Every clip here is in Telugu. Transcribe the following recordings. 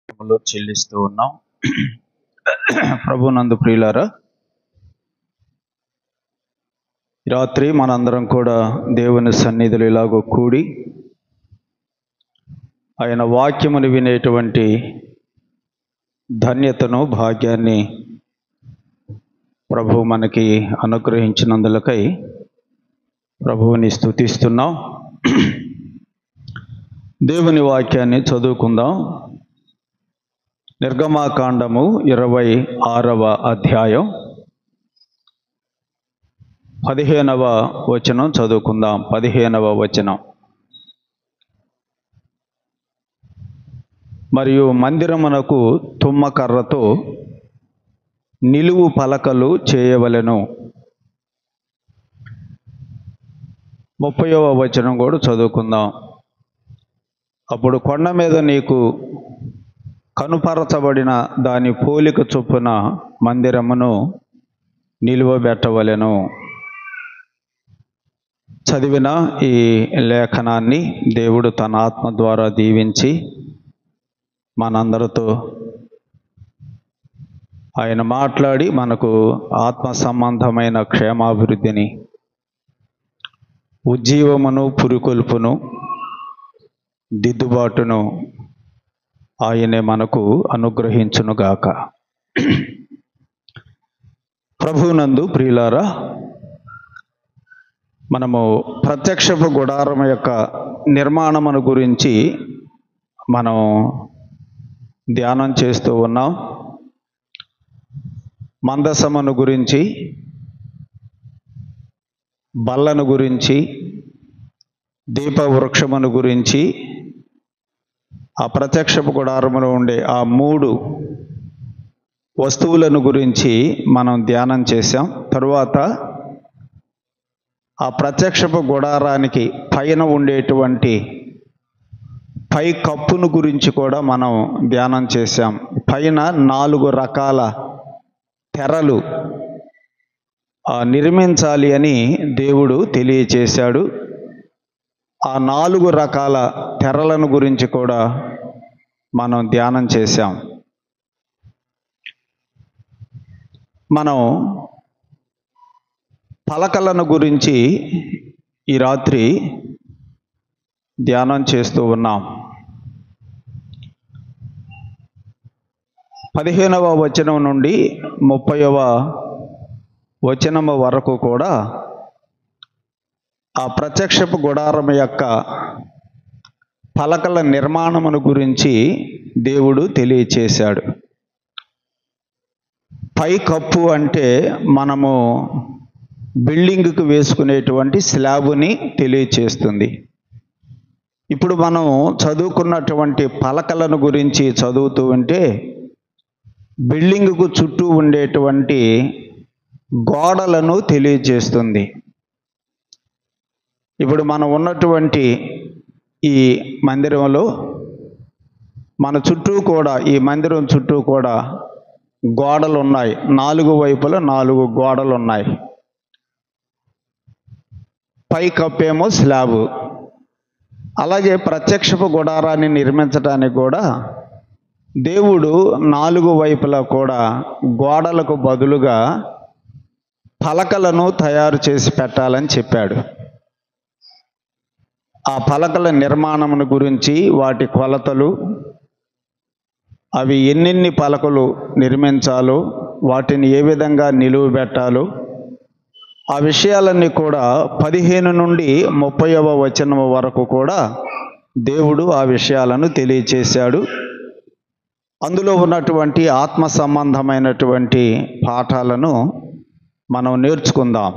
చెల్లిస్తూ ఉన్నాం. ప్రభునందు ప్రియులారా, రాత్రి మనందరం కూడా దేవుని సన్నిధిలో ఇలాగో కూడి ఆయన వాక్యమును వినేటువంటి ధన్యతను భాగ్యాన్ని ప్రభువు మనకి అనుగ్రహించినందులకై ప్రభువుని స్తుతిస్తున్నాం. దేవుని వాక్యాన్ని చదువుకుందాం. నిర్గమాకాండము 26వ అధ్యాయం 15వ వచనం చదువుకుందాం. 15వ వచనం. మరియు మందిరమునకు తుమ్మకర్రతో నిలువు పలకలు చేయవలెను. 30వ వచనం కూడా చదువుకుందాం. అప్పుడు కొండ మీద నీకు కనుపరచబడిన దాని పోలిక చొప్పున మందిరమును నిలువబెట్టవలెను. చదివిన ఈ లేఖనాన్ని దేవుడు తన ఆత్మ ద్వారా దీవించి మనందరితో ఆయన మాట్లాడి మనకు ఆత్మ సంబంధమైన క్షేమాభివృద్ధిని, ఉజ్జీవమును, పురికొల్పును, దిద్దుబాటును ఆయనే మనకు అనుగ్రహించునుగాక. ప్రభువునందు ప్రియులారా, మనము ప్రత్యక్షపు గుడారం యొక్క నిర్మాణమును గురించి మనం ధ్యానం చేస్తూ ఉన్నాం. మందసమును గురించి, బల్లను గురించి, దీపవృక్షమును గురించి, ఆ ప్రత్యక్షపు గుడారములో ఉండే ఆ 3 వస్తువులను గురించి మనం ధ్యానం చేశాం. తరువాత ఆ ప్రత్యక్షపు గుడారానికి పైన ఉండేటువంటి పై కప్పును గురించి కూడా మనం ధ్యానం చేశాం. పైన 4 రకాల తెరలు నిర్మించాలి అని దేవుడు తెలియచేశాడు. ఆ 4 రకాల తెరలను గురించి కూడా మనం ధ్యానం చేశాం. మనం పలకలను గురించి ఈ రాత్రి ధ్యానం చేస్తూ ఉన్నాం. 15వ వచనం నుండి 30వ వచనం వరకు కూడా ఆ ప్రత్యక్షపు గుడారం యొక్క పలకల నిర్మాణమును గురించి దేవుడు తెలియచేశాడు. పై కప్పు అంటే మనము బిల్డింగ్కి వేసుకునేటువంటి స్లాబుని తెలియచేస్తుంది. ఇప్పుడు మనం చదువుకున్నటువంటి పలకలను గురించి చదువుతూ ఉంటే బిల్డింగ్కు చుట్టూ ఉండేటువంటి గోడలను తెలియజేస్తుంది. ఇప్పుడు మనం ఉన్నటువంటి ఈ మందిరంలో మన చుట్టూ కూడా, ఈ మందిరం చుట్టూ కూడా గోడలు ఉన్నాయి. 4 వైపులా 4 గోడలు ఉన్నాయి. పై కప్పేమో స్లాబు. అలాగే ప్రత్యక్షపు గుడారాన్ని నిర్మించడానికి కూడా దేవుడు 4 వైపులా కూడా గోడలకు బదులుగా పలకలను తయారు చేసి పెట్టాలని చెప్పాడు. ఆ పలకల నిర్మాణమును గురించి, వాటి కొలతలు, అవి ఎన్నెన్ని పలకలు నిర్మించాలో, వాటిని ఏ విధంగా నిలువ పెట్టాలో, ఆ విషయాలన్నీ కూడా 15 నుండి 30వ వచనం వరకు కూడా దేవుడు ఆ విషయాలను తెలియచేశాడు. అందులో ఉన్నటువంటి ఆత్మ సంబంధమైనటువంటి పాఠాలను మనం నేర్చుకుందాం.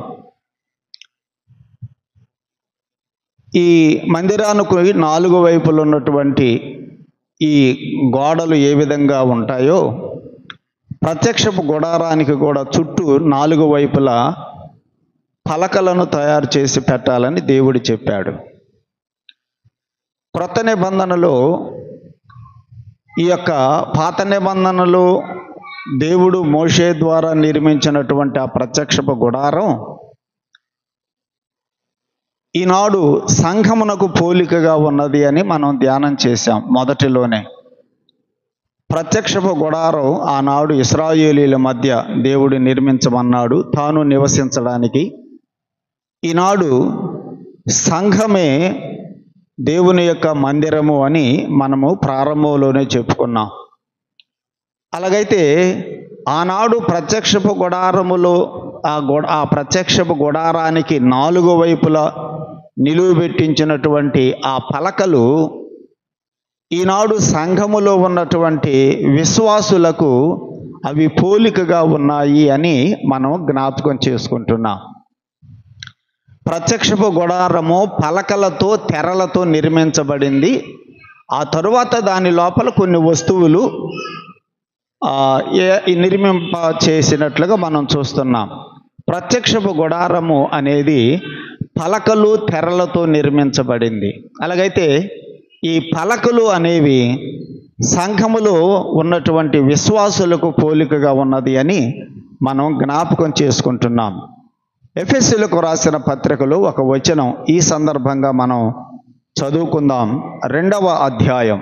ఈ మందిరానికి 4 వైపులు ఉన్నటువంటి ఈ గోడలు ఏ విధంగా ఉంటాయో, ప్రత్యక్షపు గుడారానికి కూడా చుట్టూ 4 వైపులా పలకలను తయారు చేసి పెట్టాలని దేవుడు చెప్పాడు. క్రొత్త నిబంధనలో ఈ యొక్క పాత నిబంధనలో దేవుడు మోషే ద్వారా నిర్మించినటువంటి ఆ ప్రత్యక్షపు గుడారం ఈనాడు సంఘమునకు పోలికగా ఉన్నది అని మనం ధ్యానం చేశాం మొదటిలోనే. ప్రత్యక్షపు గుడారం ఆనాడు ఇశ్రాయేలీల మధ్య దేవుడు నిర్మించమన్నాడు తాను నివసించడానికి. ఈనాడు సంఘమే దేవుని యొక్క మందిరము అని మనము ప్రారంభంలోనే చెప్పుకున్నాం. అలాగైతే ఆనాడు ప్రత్యక్షపు గుడారములో ఆ ప్రత్యక్షపు గుడారానికి 4 వైపులా నిలువబెట్టించినటువంటి ఆ పలకలు ఈనాడు సంఘములో ఉన్నటువంటి విశ్వాసులకు అవి పోలికగా ఉన్నాయి అని మనం జ్ఞాపకం చేసుకుంటున్నాం. ప్రత్యక్షపు గుడారము పలకలతో తెరలతో నిర్మించబడింది. ఆ తరువాత దాని లోపల కొన్ని వస్తువులు నిర్మింప చేసినట్లుగా మనం చూస్తున్నాం. ప్రత్యక్షపు గుడారము అనేది పలకలు తెరలతో నిర్మించబడింది. అలాగైతే ఈ పలకలు అనేవి సంఘములో ఉన్నటువంటి విశ్వాసులకు పోలికగా ఉన్నది అని మనం జ్ఞాపకం చేసుకుంటున్నాం. ఎఫెసీయులకు రాసిన పత్రికలో ఒక వచనం ఈ సందర్భంగా మనం చదువుకుందాం. 2వ అధ్యాయం,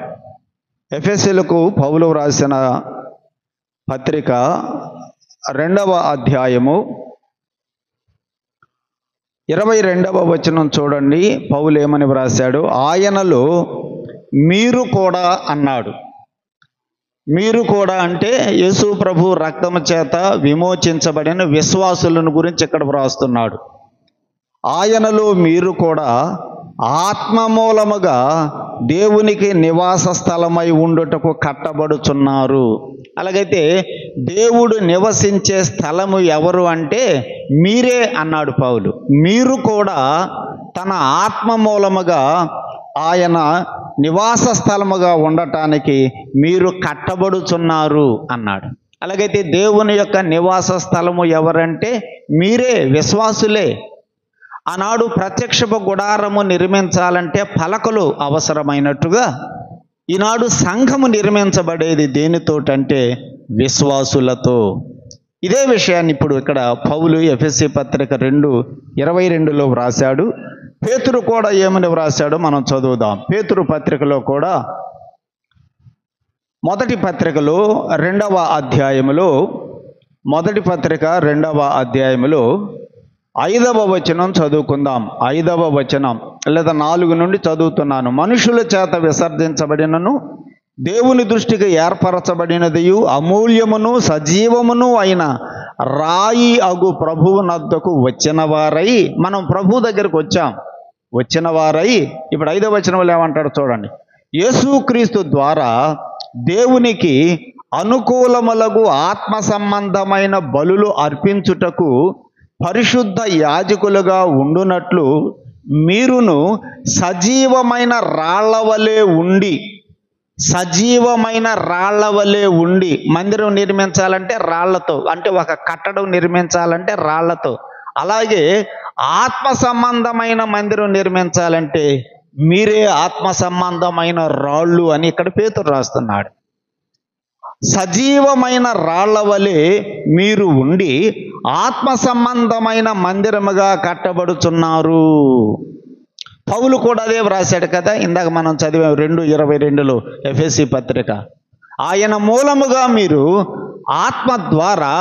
ఎఫెసీయులకు పౌలు రాసిన పత్రిక 2వ అధ్యాయము 22వ వచనం చూడండి. పౌలు ఏమని వ్రాశాడు? ఆయనలో మీరు కూడా అన్నాడు. మీరు కూడా అంటే యేసు ప్రభు రక్తము చేత విమోచించబడిన విశ్వాసులను గురించి ఇక్కడ వ్రాస్తున్నాడు. ఆయనలో మీరు కూడా ఆత్మ మూలముగా దేవునికి నివాస స్థలమై ఉండుటకు కట్టబడుచున్నారు. అలాగైతే దేవుడు నివసించే స్థలము ఎవరు అంటే మీరే అన్నాడు పౌలు. మీరు కూడా తన ఆత్మ మూలముగా ఆయన నివాస స్థలముగా ఉండటానికి మీరు కట్టబడుచున్నారు అన్నాడు. అలాగైతే దేవుని యొక్క నివాస స్థలము ఎవరంటే మీరే, విశ్వాసులే. ఆనాడు ప్రత్యక్షపు గుడారము నిర్మించాలంటే పలకలు అవసరమైనట్టుగా ఈనాడు సంఘము నిర్మించబడేది దేనితోటంటే విశ్వాసులతో. ఇదే విషయాన్ని ఇప్పుడు ఇక్కడ పౌలు ఎఫెసీ పత్రిక 2:22లో వ్రాశాడు. పేతురు కూడా ఏమని వ్రాశాడో మనం చదువుదాం. పేతురు పత్రికలో కూడా మొదటి పత్రికలో 2వ అధ్యాయములో, మొదటి పత్రిక 2వ అధ్యాయములో 5వ వచనం చదువుకుందాం. 5వ వచనం లేదా 4 నుండి చదువుతున్నాను. మనుషుల చేత విసర్జించబడినను దేవుని దృష్టికి ఏర్పరచబడినదియు అమూల్యమును సజీవమును అయిన రాయి అగు ప్రభువు నద్దకు వచ్చిన వారై, మనం ప్రభు దగ్గరకు వచ్చాం, వచ్చిన వారై. ఇప్పుడు 5వ వచనంలో ఏమంటాడు చూడండి. యేసుక్రీస్తు ద్వారా దేవునికి అనుకూలములగు ఆత్మ సంబంధమైన బలులు అర్పించుటకు పరిశుద్ధ యాజకులుగా ఉండునట్లు మీరును సజీవమైన రాళ్లవలే ఉండి, సజీవమైన రాళ్లవలే ఉండి. మందిరం నిర్మించాలంటే రాళ్లతో, అంటే ఒక కట్టడం నిర్మించాలంటే రాళ్లతో. అలాగే ఆత్మ సంబంధమైన మందిరం నిర్మించాలంటే మీరే ఆత్మ సంబంధమైన రాళ్ళు అని ఇక్కడ పేతురు రాస్తున్నాడు. సజీవమైన రాళ్ల వలె మీరు ఉండి ఆత్మ సంబంధమైన మందిరముగా కట్టబడుచున్నారు. పౌలు కూడా అదే వ్రాశాడు కదా, ఇందాక మనం చదివాం 2:22లో ఎఫెసీ పత్రిక. ఆయన మూలముగా మీరు ఆత్మ ద్వారా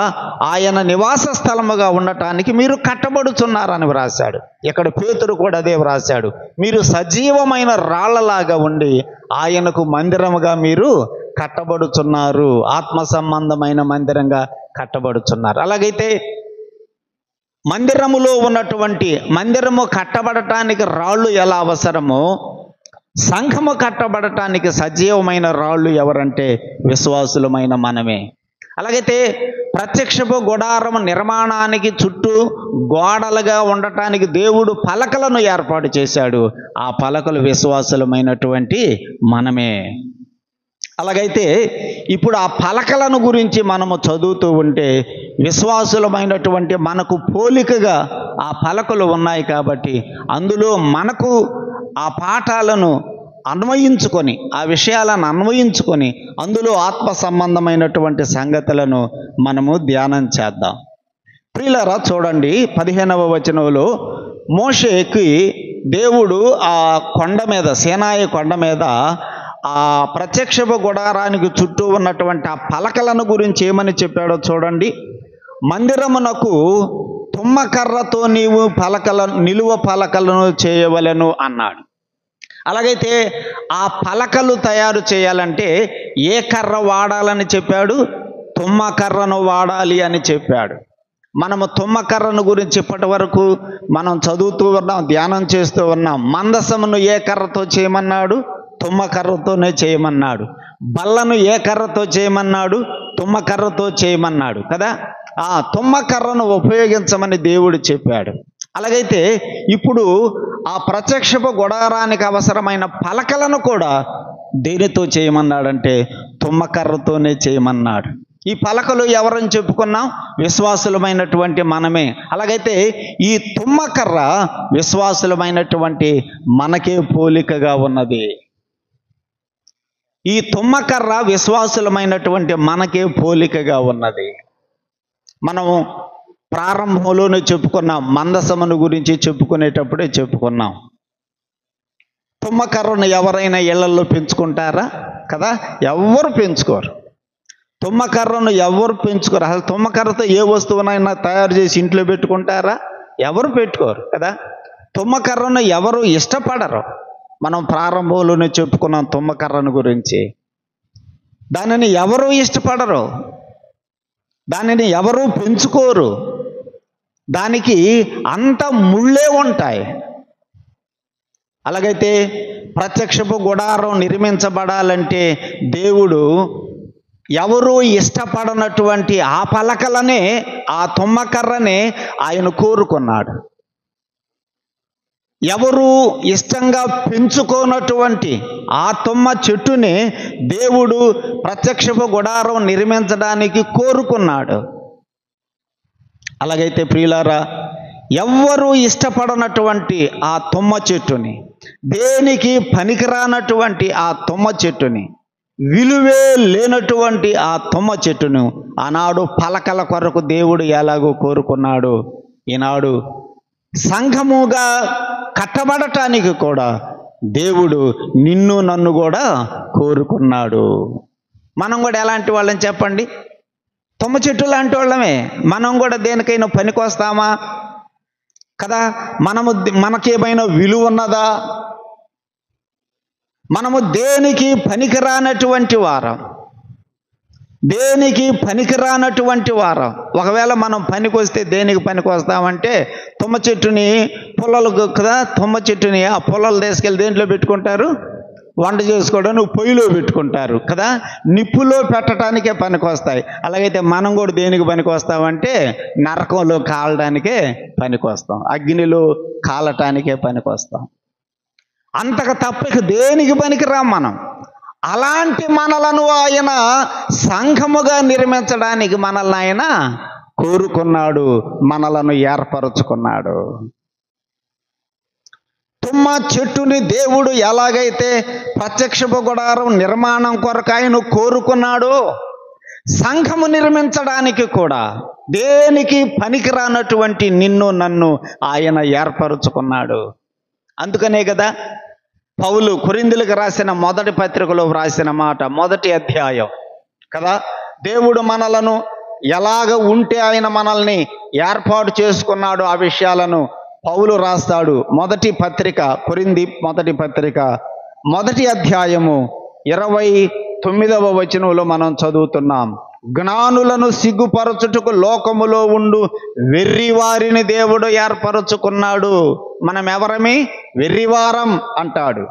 ఆయన నివాస స్థలముగా ఉండటానికి మీరు కట్టబడుచున్నారని వ్రాశాడు. ఇక్కడ పేతురు కూడా అదే వ్రాశాడు. మీరు సజీవమైన రాళ్లలాగా ఉండి ఆయనకు మందిరముగా మీరు కట్టబడుచున్నారు, ఆత్మ సంబంధమైన మందిరంగా కట్టబడుచున్నారు. అలాగైతే మందిరములో ఉన్నటువంటి, మందిరము కట్టబడటానికి రాళ్ళు ఎలా అవసరమో సంఘము కట్టబడటానికి సజీవమైన రాళ్ళు ఎవరంటే విశ్వాసులమైన మనమే. అలాగైతే ప్రత్యక్షపు గుడారము నిర్మాణానికి చుట్టూ గోడలుగా ఉండటానికి దేవుడు పలకలను ఏర్పాటు చేశాడు. ఆ పలకలు విశ్వాసులమైనటువంటి మనమే. అలాగైతే ఇప్పుడు ఆ పలకలను గురించి మనము చదువుతూ ఉంటే విశ్వాసులమైనటువంటి మనకు పోలికగా ఆ పలకలు ఉన్నాయి కాబట్టి అందులో మనకు ఆ పాఠాలను అన్వయించుకొని, ఆ విషయాలను అన్వయించుకొని అందులో ఆత్మ సంబంధమైనటువంటి సంగతులను మనము ధ్యానం చేద్దాం. ప్రియులారా చూడండి 15వ వచనంలో మోషేకి దేవుడు ఆ కొండ మీద, సీనాయి కొండ మీద ఆ ప్రత్యక్షపు గుడారానికి చుట్టూ ఉన్నటువంటి ఆ పలకలను గురించి ఏమని చెప్పాడో చూడండి. మందిరమునకు తుమ్మకర్రతో నీవు నిలువ పలకలను చేయవలెను అన్నాడు. అలాగైతే ఆ పలకలు తయారు చేయాలంటే ఏ కర్ర వాడాలని చెప్పాడు? తుమ్మకర్రను వాడాలి అని చెప్పాడు. మనము తుమ్మకర్రను గురించి ఇప్పటి వరకు మనం చదువుతూ ఉన్నాం, ధ్యానం చేస్తూ ఉన్నాం. మందసమును ఏ కర్రతో చేయమన్నాడు? తుమ్మకర్రతోనే చేయమన్నాడు. బల్లను ఏ కర్రతో చేయమన్నాడు? తుమ్మకర్రతో చేయమన్నాడు కదా. ఆ తుమ్మకర్రను ఉపయోగించమని దేవుడు చెప్పాడు. అలాగైతే ఇప్పుడు ఆ ప్రత్యక్షపు గుడారానికి అవసరమైన పలకలను కూడా దేనితో చేయమన్నాడంటే తుమ్మకర్రతోనే చేయమన్నాడు. ఈ పలకలు ఎవరని చెప్పుకున్నాం? విశ్వాసులమైనటువంటి మనమే. అలాగైతే ఈ తుమ్మకర్ర విశ్వాసులమైనటువంటి మనకే పోలికగా ఉన్నది. ఈ తుమ్మకర్ర విశ్వాసులమైనటువంటి మనకే పోలికగా ఉన్నది. మనము ప్రారంభంలోనే చెప్పుకున్నాం, మందసమును గురించి చెప్పుకునేటప్పుడే చెప్పుకున్నాం. తుమ్మకర్రను ఎవరైనా ఇళ్లలో పెంచుకుంటారా? కదా, ఎవ్వరు పెంచుకోరు. తుమ్మకర్రను ఎవరు పెంచుకోరు. అసలు తుమ్మకర్రతో ఏ వస్తువునైనా తయారు చేసి ఇంట్లో పెట్టుకుంటారా? ఎవరు పెట్టుకోరు కదా. తుమ్మకర్రను ఎవరు ఇష్టపడరు. మనం ప్రారంభంలోనే చెప్పుకున్నాం తుమ్మకర్రను గురించి. దానిని ఎవరు ఇష్టపడరు, దానిని ఎవరు పెంచుకోరు. దానికి అంత ముళ్ళే ఉంటాయి. అలాగైతే ప్రత్యక్షపు గుడారం నిర్మించబడాలంటే దేవుడు ఎవరు ఇష్టపడనటువంటి ఆ పలకలనే, ఆ తుమ్మకర్రనే ఆయన కోరుకున్నాడు. ఎవరు ఇష్టంగా పెంచుకోనటువంటి ఆ తుమ్మ చెట్టుని దేవుడు ప్రత్యక్షపు గుడారం నిర్మించడానికి కోరుకున్నాడు. అలాగైతే ప్రియులారా, ఎవ్వరూ ఇష్టపడనటువంటి ఆ తుమ్మ చెట్టుని, దేనికి పనికిరానటువంటి ఆ తుమ్మ చెట్టుని, విలువే లేనటువంటి ఆ తుమ్మ చెట్టును ఆనాడు పలకల కొరకు దేవుడు ఎలాగో కోరుకున్నాడు, ఈనాడు సంఘముగా కట్టబడటానికి కూడా దేవుడు నిన్ను నన్ను కూడా కోరుకున్నాడు. మనం కూడా ఎలాంటి వాళ్ళని చెప్పండి? తుమ్మ చెట్టు లాంటి వాళ్ళమే. మనం కూడా దేనికైనా పనికొస్తామా? కదా. మనకేమైనా విలువ ఉన్నదా? మనము దేనికి పనికిరానటువంటి వారం, దేనికి పనికిరానటువంటి వారం. ఒకవేళ మనం పనికొస్తే దేనికి పనికొస్తామంటే తుమ్మ చెట్టుని, పుల్లలు కదా, తుమ్మ చెట్టుని ఆ పుల్లలు తీసుకెళ్ళి దేంట్లో పెట్టుకుంటారు? వంట చేసుకోవడానికి పొయ్యిలో పెట్టుకుంటారు కదా, నిప్పులో పెట్టడానికే పనికొస్తాయి. అలాగైతే మనం కూడా దేనికి పనికొస్తామంటే నరకంలో కాలడానికే పనికొస్తాం, అగ్నిలో కాలటానికే పనికొస్తాం. అంతకు తప్పక దేనికి పనికిరాం మనం. అలాంటి మనలను ఆయన సంఘముగా నిర్మించడానికి మనల్ని ఆయన కోరుకున్నాడు, మనలను ఏర్పరచుకున్నాడు. తుమ్మ చెట్టుని దేవుడు ఎలాగైతే ప్రత్యక్షపు గుడారం నిర్మాణం కొరకు ఆయన కోరుకున్నాడో, సంఘము నిర్మించడానికి కూడా దేనికి పనికిరానటువంటి నిన్ను నన్ను ఆయన ఏర్పరచుకున్నాడు. అందుకనే కదా పౌలు కొరింథీయులకు రాసిన మొదటి పత్రికలో వ్రాసిన మాట, మొదటి అధ్యాయం కదా, దేవుడు మనలను ఎలాగ ఉంటే ఆయన మనల్ని ఏర్పాటు చేసుకున్నాడు ఆ విషయాలను పౌలు రాస్తాడు. మొదటి పత్రిక, కొరింథీ మొదటి పత్రిక మొదటి అధ్యాయము 29వ వచనంలో మనం చదువుతున్నాం. జ్ఞానులను సిగ్గుపరచుటకు లోకములో ఉండు వెర్రివారిని దేవుడు ఏర్పరచుకున్నాడు. మనం ఎవరమి? వెర్రివారం అంటాడు.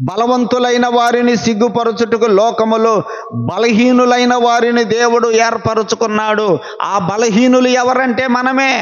బలవంతులైన వారిని సిగ్గుపరచుటకు లోకములో బలహీనులైన వారిని దేవుడు ఏర్పరచుకున్నాడు. ఆ బలహీనులు ఎవరంటే మనమే.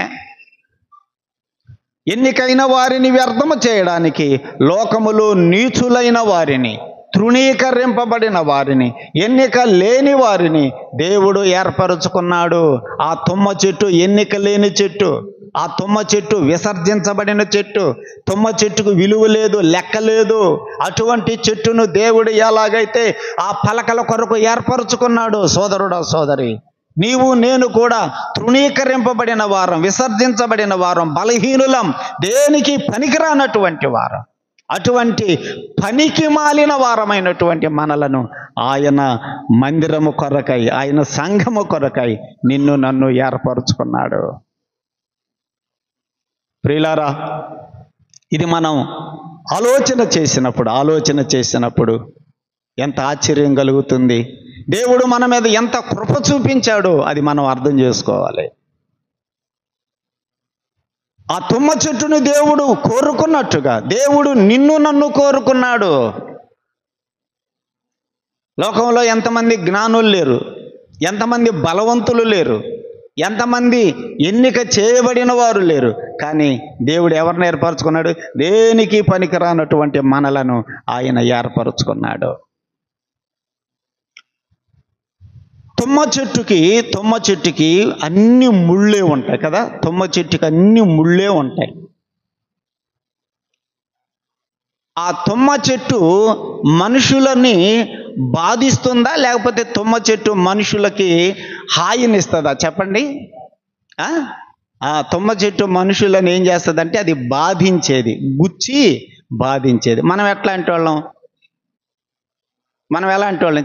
ఎన్నికైన వారిని వ్యర్థము చేయడానికి లోకములో నీచులైన వారిని, తృణీకరింపబడిన వారిని, ఎన్నిక లేని వారిని దేవుడు ఏర్పరచుకున్నాడు. ఆ తుమ్మ చెట్టు ఎన్నిక లేని చెట్టు, ఆ తుమ్మ చెట్టు విసర్జించబడిన చెట్టు, తుమ్మ చెట్టుకు విలువ లేదు, లెక్క లేదు. అటువంటి చెట్టును దేవుడు ఎలాగైతే ఆ పలకల కొరకు ఏర్పరచుకున్నాడు, సోదరుడా సోదరి, నీవు నేను కూడా తృణీకరింపబడిన వారం, విసర్జించబడిన వారం, బలహీనులం, దేనికి పనికిరానటువంటి వారం. అటువంటి పనికి మాలిన వారమైనటువంటి మనలను ఆయన మందిరము కొరకై, ఆయన సంఘము కొరకై నిన్ను నన్ను ఏర్పరచుకున్నాడు. ప్రియులారా, ఇది మనం ఆలోచన చేసినప్పుడు ఎంత ఆశ్చర్యం కలుగుతుంది. దేవుడు మన మీద ఎంత కృప చూపించాడో అది మనం అర్థం చేసుకోవాలి. ఆ తుమ్మ చెట్టును దేవుడు కోరుకున్నట్టుగా దేవుడు నిన్ను నన్ను కోరుకున్నాడు. లోకంలో ఎంతమంది జ్ఞానులు లేరు, ఎంతమంది బలవంతులు లేరు, ఎంతమంది ఎన్నిక చేయబడిన వారు లేరు, కానీ దేవుడు ఎవరిని ఏర్పరచుకున్నాడు? దేనికి పనికిరానటువంటి మనలను ఆయన ఏర్పరచుకున్నాడు. తుమ్మ చెట్టుకి అన్ని ముళ్ళే ఉంటాయి కదా. తుమ్మ చెట్టుకి అన్ని ముళ్ళే ఉంటాయి. ఆ తుమ్మ చెట్టు మనుషులని బాధిస్తుందా, లేకపోతే తుమ్మ చెట్టు మనుషులకి హాయినిస్తుందా? చెప్పండి. ఆ తుమ్మ చెట్టు మనుషులను ఏం చేస్తుందంటే అది బాధించేది, గుచ్చి బాధించేది. మనం ఎట్లాంటి వాళ్ళం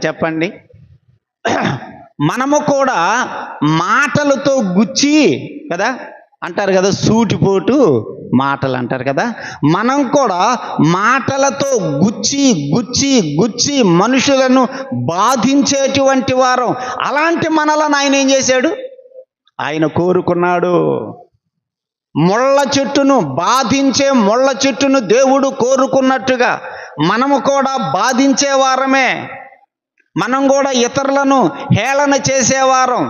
చెప్పండి. మనము కూడా మాటలతో గుచ్చి కదా అంటారు కదా, సూటిపోటు మాటలు అంటారు కదా. మనం కూడా మాటలతో గుచ్చి మనుషులను బాధించేటువంటి వారం. అలాంటి మనలను ఆయన ఏం చేశాడు? ఆయన కోరుకున్నాడు. బాధించే ముళ్ళ చెట్టును దేవుడు కోరుకున్నట్టుగా మనము కూడా బాధించే వారమే. మనం కూడా ఇతరులను హేళన చేసేవారం,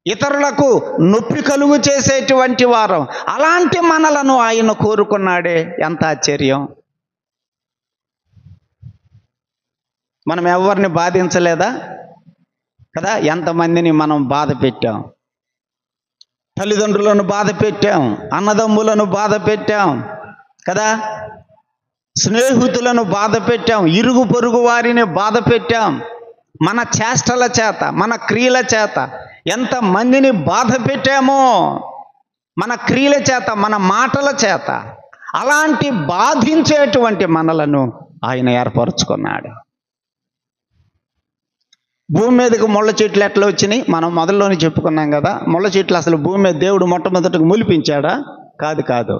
ఇతరులకు నొప్పి కలుగు చేసేటువంటి వారం. అలాంటి మనలను ఆయన కోరుకున్నాడే, ఎంత ఆశ్చర్యం. మనం ఎవరిని బాధించలేదా కదా? ఎంతమందిని మనం బాధ పెట్టాం. తల్లిదండ్రులను బాధ పెట్టాం, అన్నదమ్ములను బాధ పెట్టాం కదా, స్నేహితులను బాధ పెట్టాం, ఇరుగు పొరుగు వారిని బాధ పెట్టాం. మన చేష్టల చేత, మన క్రియల చేత ఎంతమందిని బాధ పెట్టామో, మన క్రియల చేత, మన మాటల చేత. అలాంటి బాధించేటువంటి మనలను ఆయన ఏర్పరచుకున్నాడు. భూమి మీదకి ముళ్ళ చెట్లు ఎట్లా వచ్చినాయి? మనం మొదల్లోనే చెప్పుకున్నాం కదా. ముళ్ళ చెట్లు అసలు భూమి మీద దేవుడు మొట్టమొదటిగా మొలిపించాడా? కాదు.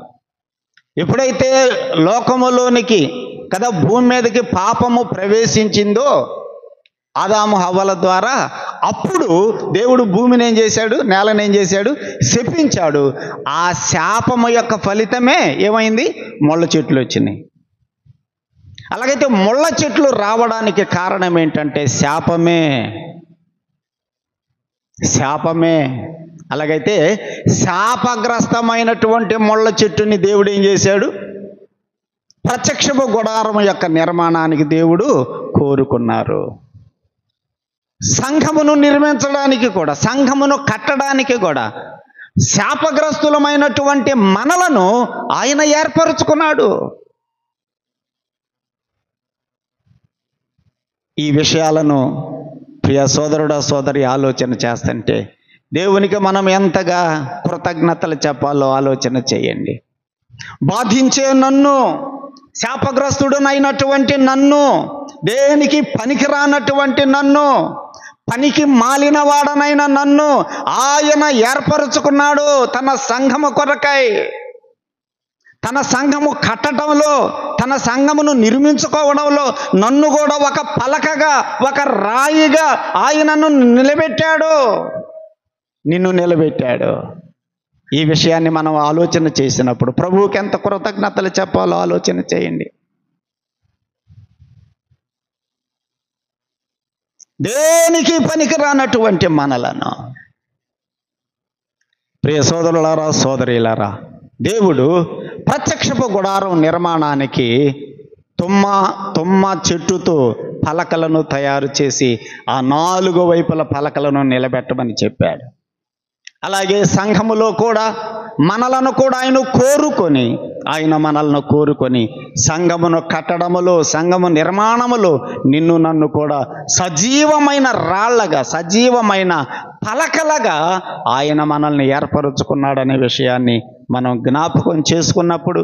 ఎప్పుడైతే లోకములోనికి కదా భూమి మీదకి పాపము ప్రవేశించిందో ఆదాము హవ్వల ద్వారా, అప్పుడు దేవుడు భూమిని ఏం చేశాడు? నేలను ఏం చేశాడు? శపించాడు. ఆ శాపము యొక్క ఫలితమే ఏమైంది? ముళ్ళ చెట్లు వచ్చినాయి. అలాగైతే ముళ్ళ చెట్లు రావడానికి కారణం ఏంటంటే శాపమే. అలాగైతే శాపగ్రస్తమైనటువంటి ముళ్ళ చెట్టుని దేవుడు ఏం చేశాడు? ప్రత్యక్షపు గుడారం యొక్క నిర్మాణానికి దేవుడు కోరుకున్నారు. సంఘమును నిర్మించడానికి కూడా, సంఘమును కట్టడానికి కూడా శాపగ్రస్తులమైనటువంటి మనలను ఆయన ఏర్పరచుకున్నాడు. ఈ విషయాలను ప్రియ సోదరుడా సోదరి ఆలోచన చేస్తుంటే దేవునికి మనం ఎంతగా కృతజ్ఞతలు చెప్పాలో ఆలోచన చేయండి. బాధించే నన్ను, శాపగ్రస్తుడనైనటువంటి నన్ను, దేనికి పనికిరానటువంటి నన్ను, పనికి మాలిన వాడనైన నన్ను ఆయన ఏర్పరచుకున్నాడు తన సంఘము కొరకై. తన సంఘము కట్టడంలో, తన సంఘమును నిర్మించుకోవడంలో నన్ను కూడా ఒక పలకగా, ఒక రాయిగా ఆయనను నిలబెట్టాడు, నిన్ను నిలబెట్టాడు. ఈ విషయాన్ని మనం ఆలోచన చేసినప్పుడు ప్రభువుకి ఎంత కృతజ్ఞతలు చెప్పాలో ఆలోచన చేయండి. దేనికి పనికిరానటువంటి మనలను ప్రియ సోదరులారా సోదరీలారా, దేవుడు ప్రత్యక్షపు గుడారం నిర్మాణానికి తుమ్మ చెట్టుతో పలకలను తయారు చేసి ఆ 4 వైపుల పలకలను నిలబెట్టమని చెప్పాడు. అలాగే సంఘములో కూడా మనలను కూడా ఆయన మనలను కోరుకొని సంఘమును కట్టడములో, సంఘము నిర్మాణములో నిన్ను నన్ను కూడా సజీవమైన రాళ్లగా, సజీవమైన పలకలుగా ఆయన మనల్ని ఏర్పరచుకున్నాడనే విషయాన్ని మనం జ్ఞాపకం చేసుకున్నప్పుడు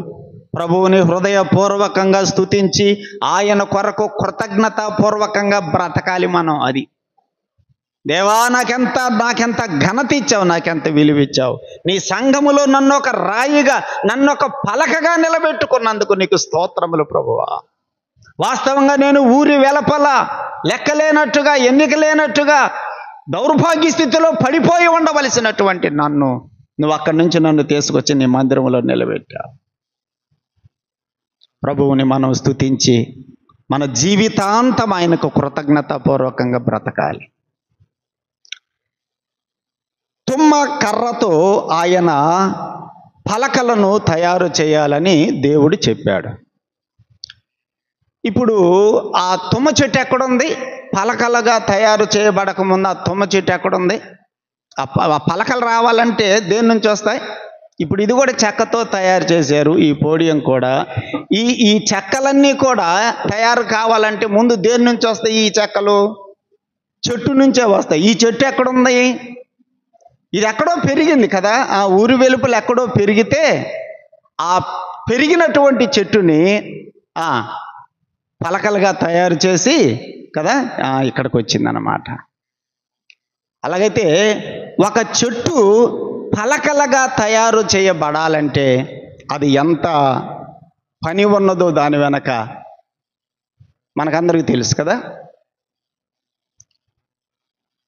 ప్రభువుని హృదయపూర్వకంగా స్తుతించి ఆయన కొరకు కృతజ్ఞతాపూర్వకంగా బ్రతకాలి మనం. అది దేవా, నాకెంత ఘనత ఇచ్చావు, నాకెంత విలువ ఇచ్చావు. నీ సంఘములో నన్ను ఒక రాయిగా, నన్ను ఒక పలకగా నిలబెట్టుకున్నందుకు నీకు స్తోత్రములు ప్రభువా. వాస్తవంగా నేను ఊరి వెలపల లెక్కలేనట్టుగా, ఎన్నిక లేనట్టుగా దౌర్భాగ్య స్థితిలో పడిపోయి ఉండవలసినటువంటి నువ్వు అక్కడి నుంచి నన్ను తీసుకొచ్చి నీ మందిరంలో నిలబెట్టావు. ప్రభువుని మనం స్తుతించి మన జీవితాంతం ఆయనకు కృతజ్ఞతాపూర్వకంగా బ్రతకాలి. తుమ్మ కర్రతో ఆయన పలకలను తయారు చేయాలని దేవుడు చెప్పాడు. ఇప్పుడు ఆ తుమ్మ చెట్టు ఎక్కడుంది? పలకలుగా తయారు చేయబడక ముందు ఆ తుమ్మ చెట్టు ఎక్కడుంది? ఆ పలకలు రావాలంటే దేని నుంచి వస్తాయి? ఇప్పుడు ఇది కూడా చెక్కతో తయారు చేశారు. ఈ పోడియం కూడా, ఈ చెక్కలన్నీ కూడా తయారు కావాలంటే ముందు దేని నుంచి వస్తాయి? ఈ చెక్కలు చెట్టు నుంచే వస్తాయి. ఈ చెట్టు ఎక్కడుంది? ఇది ఎక్కడో పెరిగింది కదా, ఆ ఊరి వెలుపల ఎక్కడో పెరిగితే ఆ పెరిగినటువంటి చెట్టుని పలకలుగా తయారు చేసి కదా ఇక్కడికి వచ్చిందన్నమాట. అలాగైతే ఒక చెట్టు పలకలుగా తయారు చేయబడాలంటే అది ఎంత పని ఉన్నదో దాని వెనక మనకందరికీ తెలుసు కదా.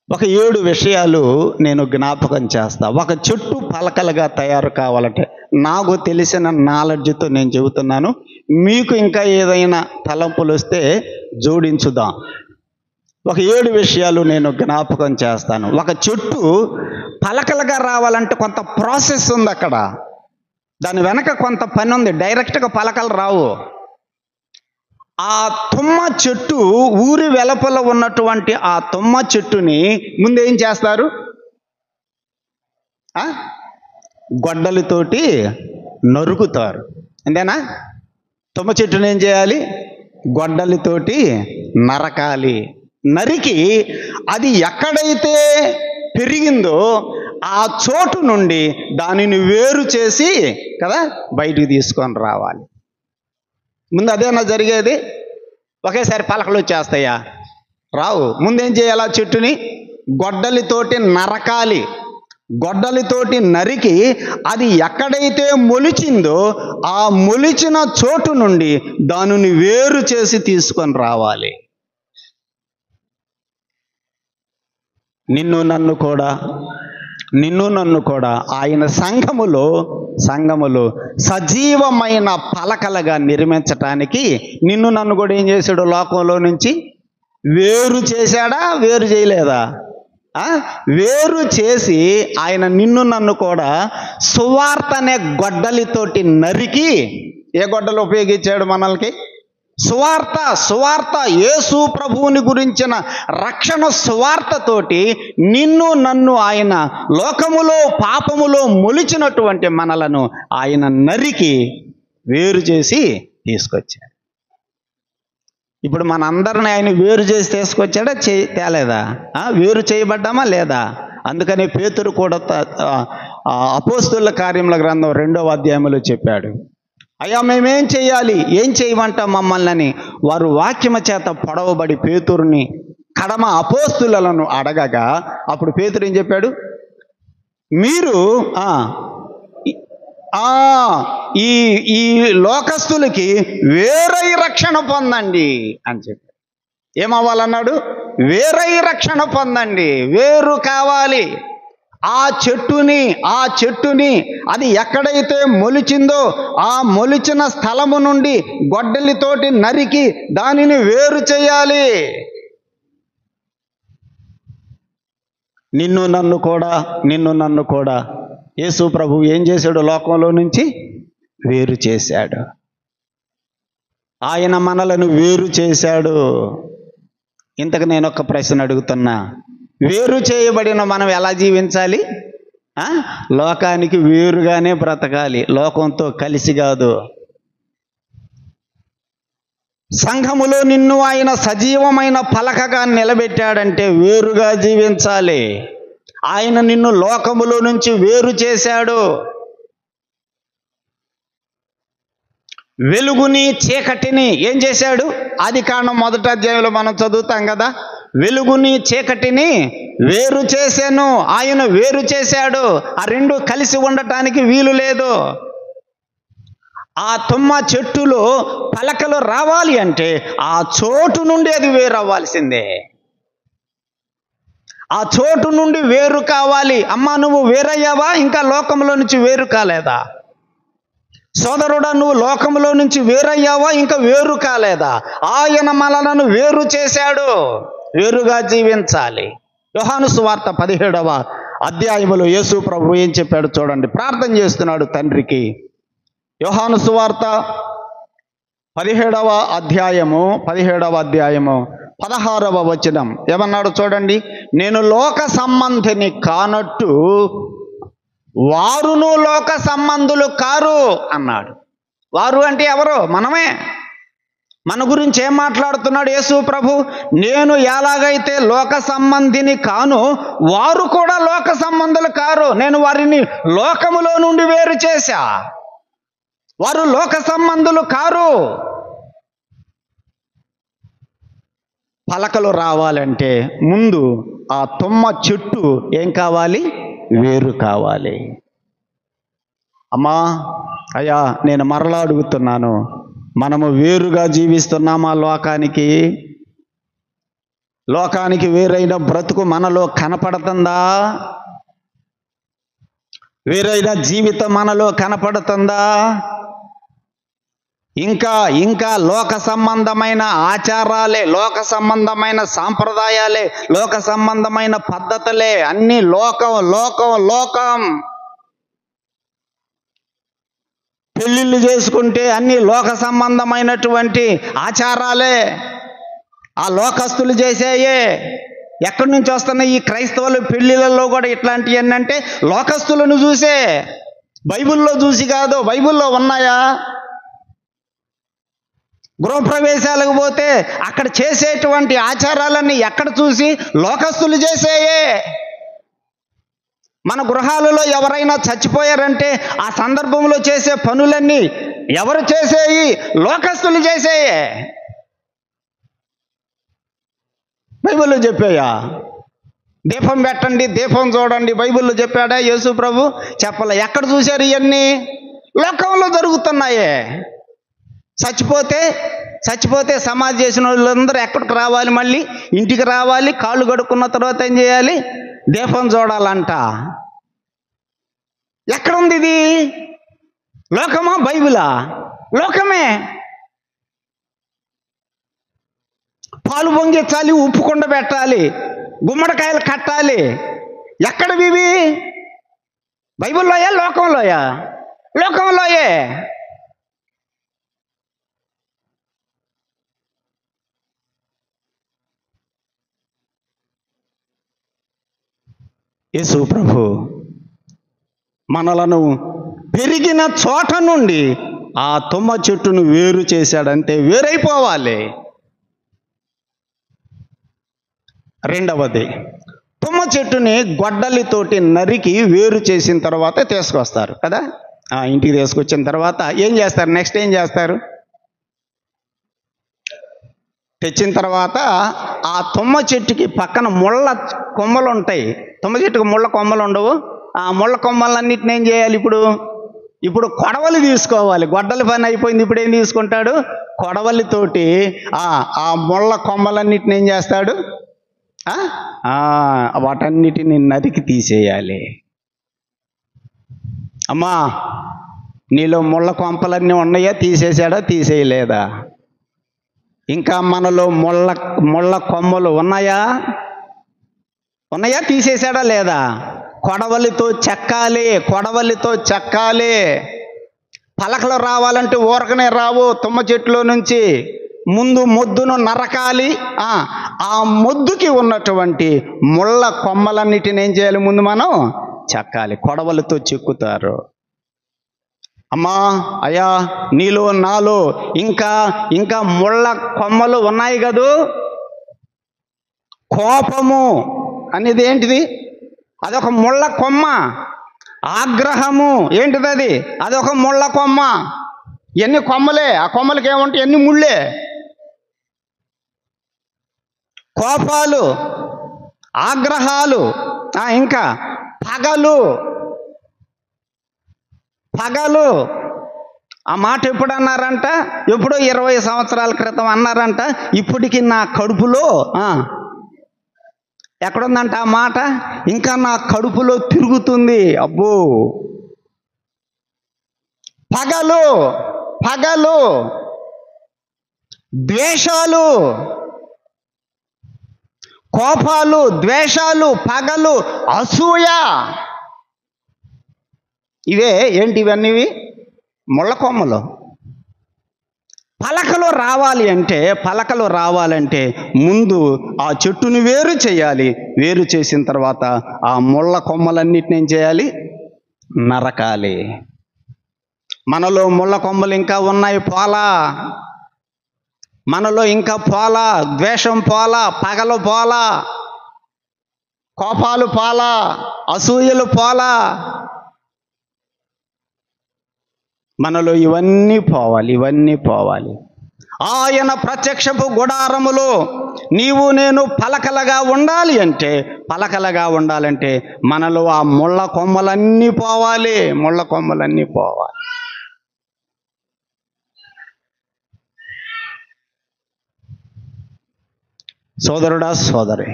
ఒక 7 విషయాలు నేను జ్ఞాపకం చేస్తా. ఒక చెట్టు పలకలుగా తయారు కావాలంటే నాకు తెలిసిన నాలెడ్జ్తో నేను చెబుతున్నాను. మీకు ఇంకా ఏదైనా తలంపులు వస్తే జోడించుదాం. ఒక 7 విషయాలు నేను జ్ఞాపకం చేస్తాను. ఒక చెట్టు పలకలుగా రావాలంటే కొంత ప్రాసెస్ ఉంది అక్కడ, దాని వెనక కొంత పని ఉంది. డైరెక్ట్గా పలకలు రావు. ఆ తుమ్మ చెట్టు, ఊరి వెలపల ఉన్నటువంటి ఆ తుమ్మ చెట్టుని ముందేం చేస్తారు? గొడ్డలితోటి నరుకుతారు. అంతేనా? తుమ్మ చెట్టుని ఏం చేయాలి? గొడ్డలితోటి నరకాలి. నరికి అది ఎక్కడైతే పెరిగిందో ఆ చోటు నుండి దానిని వేరు చేసి కదా బయటికి తీసుకొని రావాలి. ముందు అదేనా జరిగేది? ఒకేసారి పలకలు వచ్చేస్తాయా? రావు. ముందేం చేయాలి? ఆ చెట్టుని గొడ్డలితోటి నరకాలి. గొడ్డలితోటి నరికి అది ఎక్కడైతే మొలిచిందో ఆ మొలిచిన చోటు నుండి దానిని వేరు చేసి తీసుకొని రావాలి. నిన్ను నన్ను కూడా ఆయన సంఘములో సజీవమైన పలకలుగా నిర్మించటానికి నిన్ను నన్ను కూడా ఏం చేశాడు? లోకంలో నుంచి వేరు చేశాడా? వేరు చేయలేదా? వేరు చేసి ఆయన నిన్ను నన్ను కూడా సువార్త అనే గొడ్డలితోటి నరికి, ఏ గొడ్డలు ఉపయోగించాడు మనల్కి? సువార్త యేసు ప్రభువుని గురించిన రక్షణ సువార్తతోటి నిన్ను నన్ను ఆయన లోకములో పాపములో మొలిచినటువంటి మనలను ఆయన నరికి వేరు చేసి తీసుకొచ్చాడు. ఇప్పుడు మనందరిని ఆయన వేరు చేసి తీసుకొచ్చాడా? తేలేదా? వేరు చేయబడ్డామా లేదా? అందుకని పేతురు కూడా అపోస్తుల కార్యముల గ్రంథం 2వ అధ్యాయంలో చెప్పాడు, అయ్యా మేమేం చేయాలి, ఏం చేయమంటాం మమ్మల్ని అని వారు వాక్యము చేత పొడవబడి పేతురుని కడమ అపోస్తులను అడగగా అప్పుడు పేతురు ఏం చెప్పాడు? మీరు ఈ లోకస్తులకి వేరై రక్షణ పొందండి అని చెప్పాడు. ఏమవ్వాలన్నాడు? వేరై రక్షణ పొందండి. వేరు కావాలి. ఆ చెట్టుని అది ఎక్కడైతే మొలిచిందో ఆ మొలిచిన స్థలము నుండి గొడ్డలితోటి నరికి దానిని వేరు చేయాలి. నిన్ను నన్ను కూడా యేసు ప్రభు ఏం చేశాడు? లోకంలో నుంచి వేరు చేశాడు. ఆయన మనలను వేరు చేశాడు. ఇంతకు నేను ఒక ప్రశ్న అడుగుతున్నా, వేరు చేయబడిన మనం ఎలా జీవించాలి? లోకానికి వేరుగానే బ్రతకాలి, లోకంతో కలిసి కాదు. సంఘములో నిన్ను ఆయన సజీవమైన పలకగా నిలబెట్టాడంటే వేరుగా జీవించాలి. ఆయన నిన్ను లోకములో నుంచి వేరు చేశాడు. వెలుగుని చీకటిని ఏం చేశాడు? ఆదికాండం 1వ అధ్యాయంలో మనం చదువుతాం కదా, వెలుగుని చీకటిని వేరు చేశాను. ఆయన వేరు చేశాడు. ఆ రెండు కలిసి ఉండటానికి వీలు లేదు. ఆ తుమ్మ చెట్టులో పలకలు రావాలి అంటే ఆ చోటు నుండి అది వేరు అవ్వాల్సిందే. ఆ చోటు నుండి వేరు కావాలి. అమ్మా, నువ్వు వేరయ్యావా? ఇంకా లోకంలో నుంచి వేరు కాలేదా? సోదరుడా, నువ్వు లోకంలో నుంచి వేరయ్యావా? ఇంకా వేరు కాలేదా? ఆయన మనలను వేరు చేశాడు. వేరుగా జీవించాలి. యోహాను సువార్త 17వ అధ్యాయములో యేసు ప్రభు ఏం చెప్పాడు చూడండి. ప్రార్థన చేస్తున్నాడు తండ్రికి. యోహాను సువార్త 17వ అధ్యాయము 16వ వచనం ఏమన్నాడు చూడండి. నేను లోక సంబంధిని కానట్టు వారును లోక సంబంధులు కారు అన్నాడు. వారు అంటే ఎవరు? మనమే. మన గురించి ఏం మాట్లాడుతున్నాడు యేసు ప్రభు? నేను ఎలాగైతే లోక సంబంధిని కాను, వారు కూడా లోక సంబంధులు కారు. నేను వారిని లోకములో నుండి వేరు చేశా. వారు లోక సంబంధులు కారు. పలకలు రావాలంటే ముందు ఆ తుమ్మ చెట్టు ఏం కావాలి? వేరు కావాలి. అమ్మా, అయ్యా, నేను మరలా అడుగుతున్నాను, మనము వేరుగా జీవిస్తున్నామా? లోకానికి వేరైన బ్రతుకు మనలో కనపడుతుందా? వేరైన జీవితం మనలో కనపడుతుందా? ఇంకా లోక సంబంధమైన ఆచారాలే, లోక సంబంధమైన సాంప్రదాయాలే, లోక సంబంధమైన పద్ధతులే, అన్ని లోకం. పెళ్ళిళ్ళు చేసుకుంటే అన్ని లోక సంబంధమైనటువంటి ఆచారాలే, ఆ లోకస్తులు చేసేయే. ఎక్కడి నుంచి వస్తున్నాయి ఈ క్రైస్తవుల పెళ్ళిళ్ళలో కూడా ఇట్లాంటివి ఏంటంటే లోకస్తులను చూసే, బైబిల్లో చూసి కాదు. బైబిల్లో ఉన్నాయా? గృహప్రవేశాలకు పోతే అక్కడ చేసేటువంటి ఆచారాలన్నీ ఎక్కడ చూసి? లోకస్తులు చేసేయే. మన గృహాలలో ఎవరైనా చచ్చిపోయారంటే ఆ సందర్భంలో చేసే పనులన్నీ ఎవరు చేసేయి? లోకస్తులు చేసేయే. బైబిల్లో చెప్పాయా? దీపం పెట్టండి, దీపం చూడండి, బైబిల్లో చెప్పాడా యేసు ప్రభు? చెప్పలే. ఎక్కడ చూశారు ఇవన్నీ? లోకంలో జరుగుతున్నాయే. చచ్చిపోతే సమాధి చేసిన వాళ్ళందరూ ఎక్కడికి రావాలి? మళ్ళీ ఇంటికి రావాలి. కాళ్ళు కడుక్కున్న తర్వాత ఏం చేయాలి? దీపం చూడాలంట. ఎక్కడుంది ఇది? లోకమా బైబిలా? లోకమే. పాలు పొంగించాలి, ఉప్పు కుండ పెట్టాలి, గుమ్మడికాయలు కట్టాలి. ఎక్కడవి ఇవి? బైబిల్లోయా? లోకంలోయా? లోకంలోయే. యేసు ప్రభు మనలను పెరిగిన చోట నుండి ఆ తుమ్మ చెట్టును వేరు చేశాడంటే వేరైపోవాలి. రెండవది, తుమ్మ చెట్టుని గొడ్డలితోటి నరికి వేరు చేసిన తర్వాత తీసుకొస్తారు కదా. ఇంటికి తీసుకొచ్చిన తర్వాత ఏం చేస్తారు? నెక్స్ట్ ఏం చేస్తారు? తెచ్చిన తర్వాత ఆ తుమ్మ చెట్టుకి పక్కన ముళ్ళ కొమ్మలు ఉంటాయి. తుమ్మ చెట్టుకు ముళ్ళ కొమ్మలు ఉండవు. ఆ ముళ్ళ కొమ్మలన్నిటిని ఏం చేయాలి? ఇప్పుడు కొడవలి తీసుకోవాలి. గొడ్డలి పని అయిపోయింది. ఇప్పుడు ఏం తీసుకుంటాడు? కొడవలితోటి ఆ ముళ్ళ కొమ్మలన్నిటిని ఏం చేస్తాడు? వాటన్నిటిని నరికి తీసేయాలి. అమ్మా, నీలో ముళ్ళ కొంపలన్నీ ఉన్నాయా? తీసేసాడా? తీసేయలేదా? ఇంకా మనలో ముళ్ళ కొమ్మలు ఉన్నాయా? తీసేసాడా లేదా? కొడవలితో చెక్కాలి. పలకలు రావాలంటే ఊరకనే రావు. తుమ్మ చెట్టులో నుంచి ముందు మొద్దును నరకాలి. ఆ మొద్దుకి ఉన్నటువంటి ముళ్ళ కొమ్మలన్నిటిని ఏం చేయాలి? ముందు మనం చెక్కాలి. కొడవలితో చెక్కుతారు. అమ్మా, అయ్యా, నీలో నాలో ఇంకా ముళ్ళ కొమ్మలు ఉన్నాయి కదూ. కోపము అనేది ఏంటిది? అదొక ముళ్ళ కొమ్మ. ఆగ్రహము ఏంటిది? అదొక ముళ్ళ కొమ్మ. ఎన్ని కొమ్మలే, ఆ కొమ్మలకి ఏముంటాయి? ఎన్ని ముళ్ళే. కోపాలు, ఆగ్రహాలు, ఇంకా పగలు. పగలు ఆ మాట ఎప్పుడు అన్నారంట? ఎప్పుడో 20 సంవత్సరాల క్రితం అన్నారంట. ఇప్పటికి నా కడుపులో ఎక్కడుందంట ఆ మాట? ఇంకా నా కడుపులో తిరుగుతుంది. అబ్బో! పగలు, పగలు, ద్వేషాలు, కోపాలు, ద్వేషాలు, పగలు, అసూయ. ఇవే ఏంటి? ఇవన్నీ ముళ్ళ కొమ్మలు. పలకలు రావాలంటే ముందు ఆ చెట్టుని వేరు చేయాలి. వేరు చేసిన తర్వాత ఆ ముళ్ళ కొమ్మలన్నిటిని ఏం చేయాలి? నరకాలి. మనలో ముళ్ళ కొమ్మలు ఇంకా ఉన్నాయి, పోలా. మనలో ఇంకా పోలా. ద్వేషం పోలా, పగలు పోలా, కోపాలు పోలా, అసూయలు పోలా. మనలో ఇవన్నీ పోవాలి, ఇవన్నీ పోవాలి. ఆయన ప్రత్యక్షపు గుడారములో నీవు నేను పలకలుగా ఉండాలంటే మనలో ఆ ముళ్ళ కొమ్మలన్నీ పోవాలి, ముళ్ళ కొమ్మలన్నీ పోవాలి. సోదరుడా, సోదరి,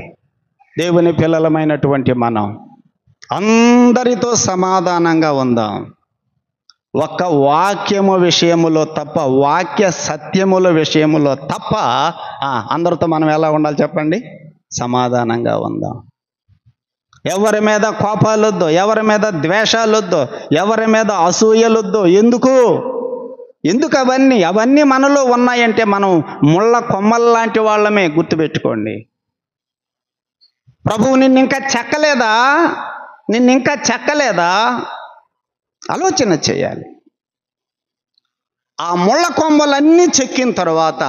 దేవుని పిల్లలమైనటువంటి మనం అందరితో సమాధానంగా ఉందాం. ఒక్క వాక్యము విషయములో తప్ప, వాక్య సత్యముల విషయములో తప్ప అందరితో మనం ఎలా ఉండాలి చెప్పండి? సమాధానంగా ఉందాం. ఎవరి మీద కోపాలొద్దు, ఎవరి మీద ద్వేషాలొద్దు, ఎవరి మీద అసూయలొద్దు. ఎందుకు అవన్నీ మనలో ఉన్నాయంటే మనం ముళ్ళ కొమ్మల్లాంటి వాళ్ళమే. గుర్తుపెట్టుకోండి. ప్రభువు నిన్నింకా చెక్కలేదా? ఆలోచన చేయాలి. ఆ ముళ్ళ కొమ్మలన్నీ చెక్కిన తర్వాత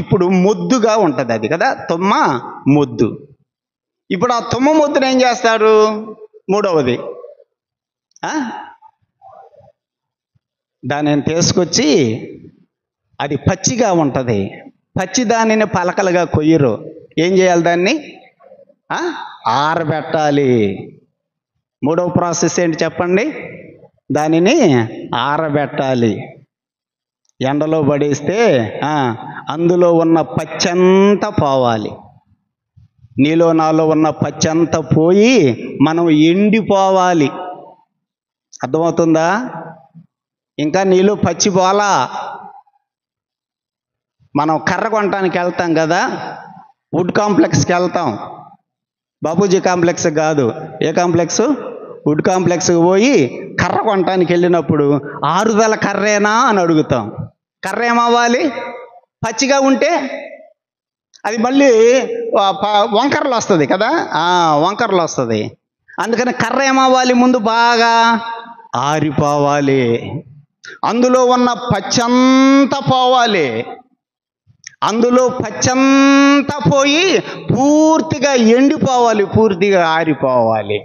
ఇప్పుడు మొద్దుగా ఉంటుంది అది కదా, తుమ్మ మొద్దు. ఇప్పుడు ఆ తుమ్మ మొద్దును ఏం చేస్తారు? మూడవది దానిని తీసుకొచ్చి, అది పచ్చిగా ఉంటుంది, పచ్చి దానిని పలకలుగా కొయ్యరు. ఏం చేయాలి? దాన్ని ఆరబెట్టాలి. మూడవ ప్రాసెస్ ఏంటి చెప్పండి? దానిని ఆరబెట్టాలి. ఎండలో పడేస్తే అందులో ఉన్న పచ్చంతా పోవాలి. నీలో నాలో ఉన్న పచ్చంతా పోయి మనం ఎండిపోవాలి. అర్థమవుతుందా? ఇంకా నీలో పచ్చి పోలా. మనం కర్ర కొనటానికి వెళ్తాం కదా, వుడ్ కాంప్లెక్స్కి వెళ్తాం. బాపూజీ కాంప్లెక్స్ కాదు. ఏ కాంప్లెక్స్? వుడ్ కాంప్లెక్స్కి పోయి కర్ర కొనటానికి వెళ్ళినప్పుడు ఆరుదల కర్రేనా అని అడుగుతాం. కర్ర ఏమవ్వాలి? పచ్చిగా ఉంటే అది మళ్ళీ వంకరలు వస్తుంది కదా, వంకరలు వస్తుంది. అందుకని కర్ర ఏమవ్వాలి? ముందు బాగా ఆరిపోవాలి. అందులో ఉన్న పచ్చంతా పోవాలి. అందులో పచ్చంతా పోయి పూర్తిగా ఎండిపోవాలి, పూర్తిగా ఆరిపోవాలి.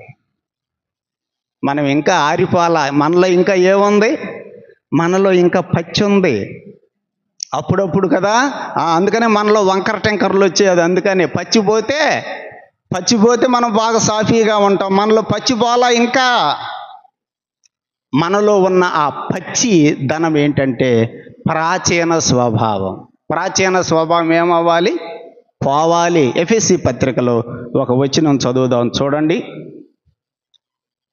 మనం ఇంకా ఆరిపోలా. మనలో ఇంకా ఏముంది? మనలో ఇంకా పచ్చి ఉంది. అప్పుడప్పుడు కదా, అందుకనే మనలో వంకర టెంకర్లు వచ్చేది. అందుకని పచ్చిపోతే మనం బాగా సాఫీగా ఉంటాం. మనలో పచ్చిపోలా. ఇంకా మనలో ఉన్న ఆ పచ్చి ధనం ఏంటంటే ప్రాచీన స్వభావం. ప్రాచీన స్వభావం ఏమవ్వాలి? పోవాలి. ఎఫెసీ పత్రికలో ఒక వచనం చదువుదాం, చూడండి.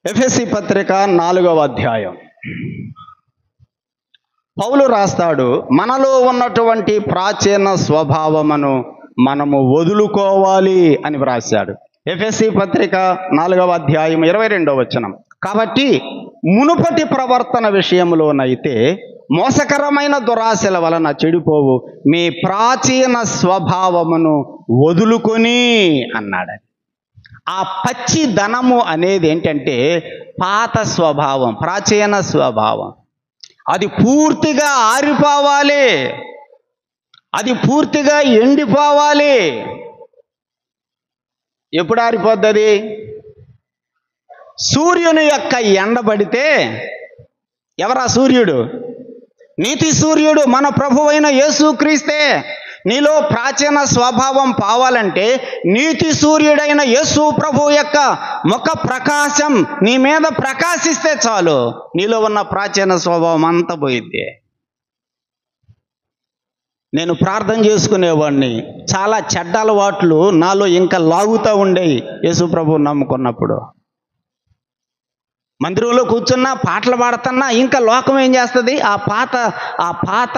ఎఫెసీ పత్రిక 4వ అధ్యాయం. పౌలు రాస్తాడు, మనలో ఉన్నటువంటి ప్రాచీన స్వభావమును మనము వదులుకోవాలి అని వ్రాశాడు. ఎఫెసీ పత్రిక 4వ అధ్యాయం 22వ వచనం. కాబట్టి మునుపటి ప్రవర్తన విషయంలోనైతే మోసకరమైన దురాశల వలన చెడిపోవు మీ ప్రాచీన స్వభావమును వదులుకొని అన్నాడు. ఆ పచ్చి ధనము అనేది ఏంటంటే పాత స్వభావం, ప్రాచీన స్వభావం. అది పూర్తిగా ఆరిపోవాలి, అది పూర్తిగా ఎండిపోవాలి. ఎప్పుడు ఆరిపోద్ది అది? సూర్యుని యొక్క ఎండబడితే, ఎవరా సూర్యుడు? నీతి సూర్యుడు మన ప్రభువైన యేసుక్రీస్తే. నీలో ప్రాచీన స్వభావం పోవాలంటే నీతి సూర్యుడైన యేసు ప్రభు యొక్క ముఖ ప్రకాశం నీ మీద ప్రకాశిస్తే చాలు, నీలో ఉన్న ప్రాచీన స్వభావం అంతా పోయిద్ది. నేను ప్రార్థన చేసుకునేవాడిని, చాలా చెడ్డ అలవాట్లు నాలో ఇంకా లాగుతూ ఉండేవి యేసు ప్రభువు నమ్ముకున్నప్పుడు. మందిరంలో కూర్చున్నా, పాటలు పాడుతున్నా ఇంకా లోకం ఏం చేస్తుంది? ఆ పాత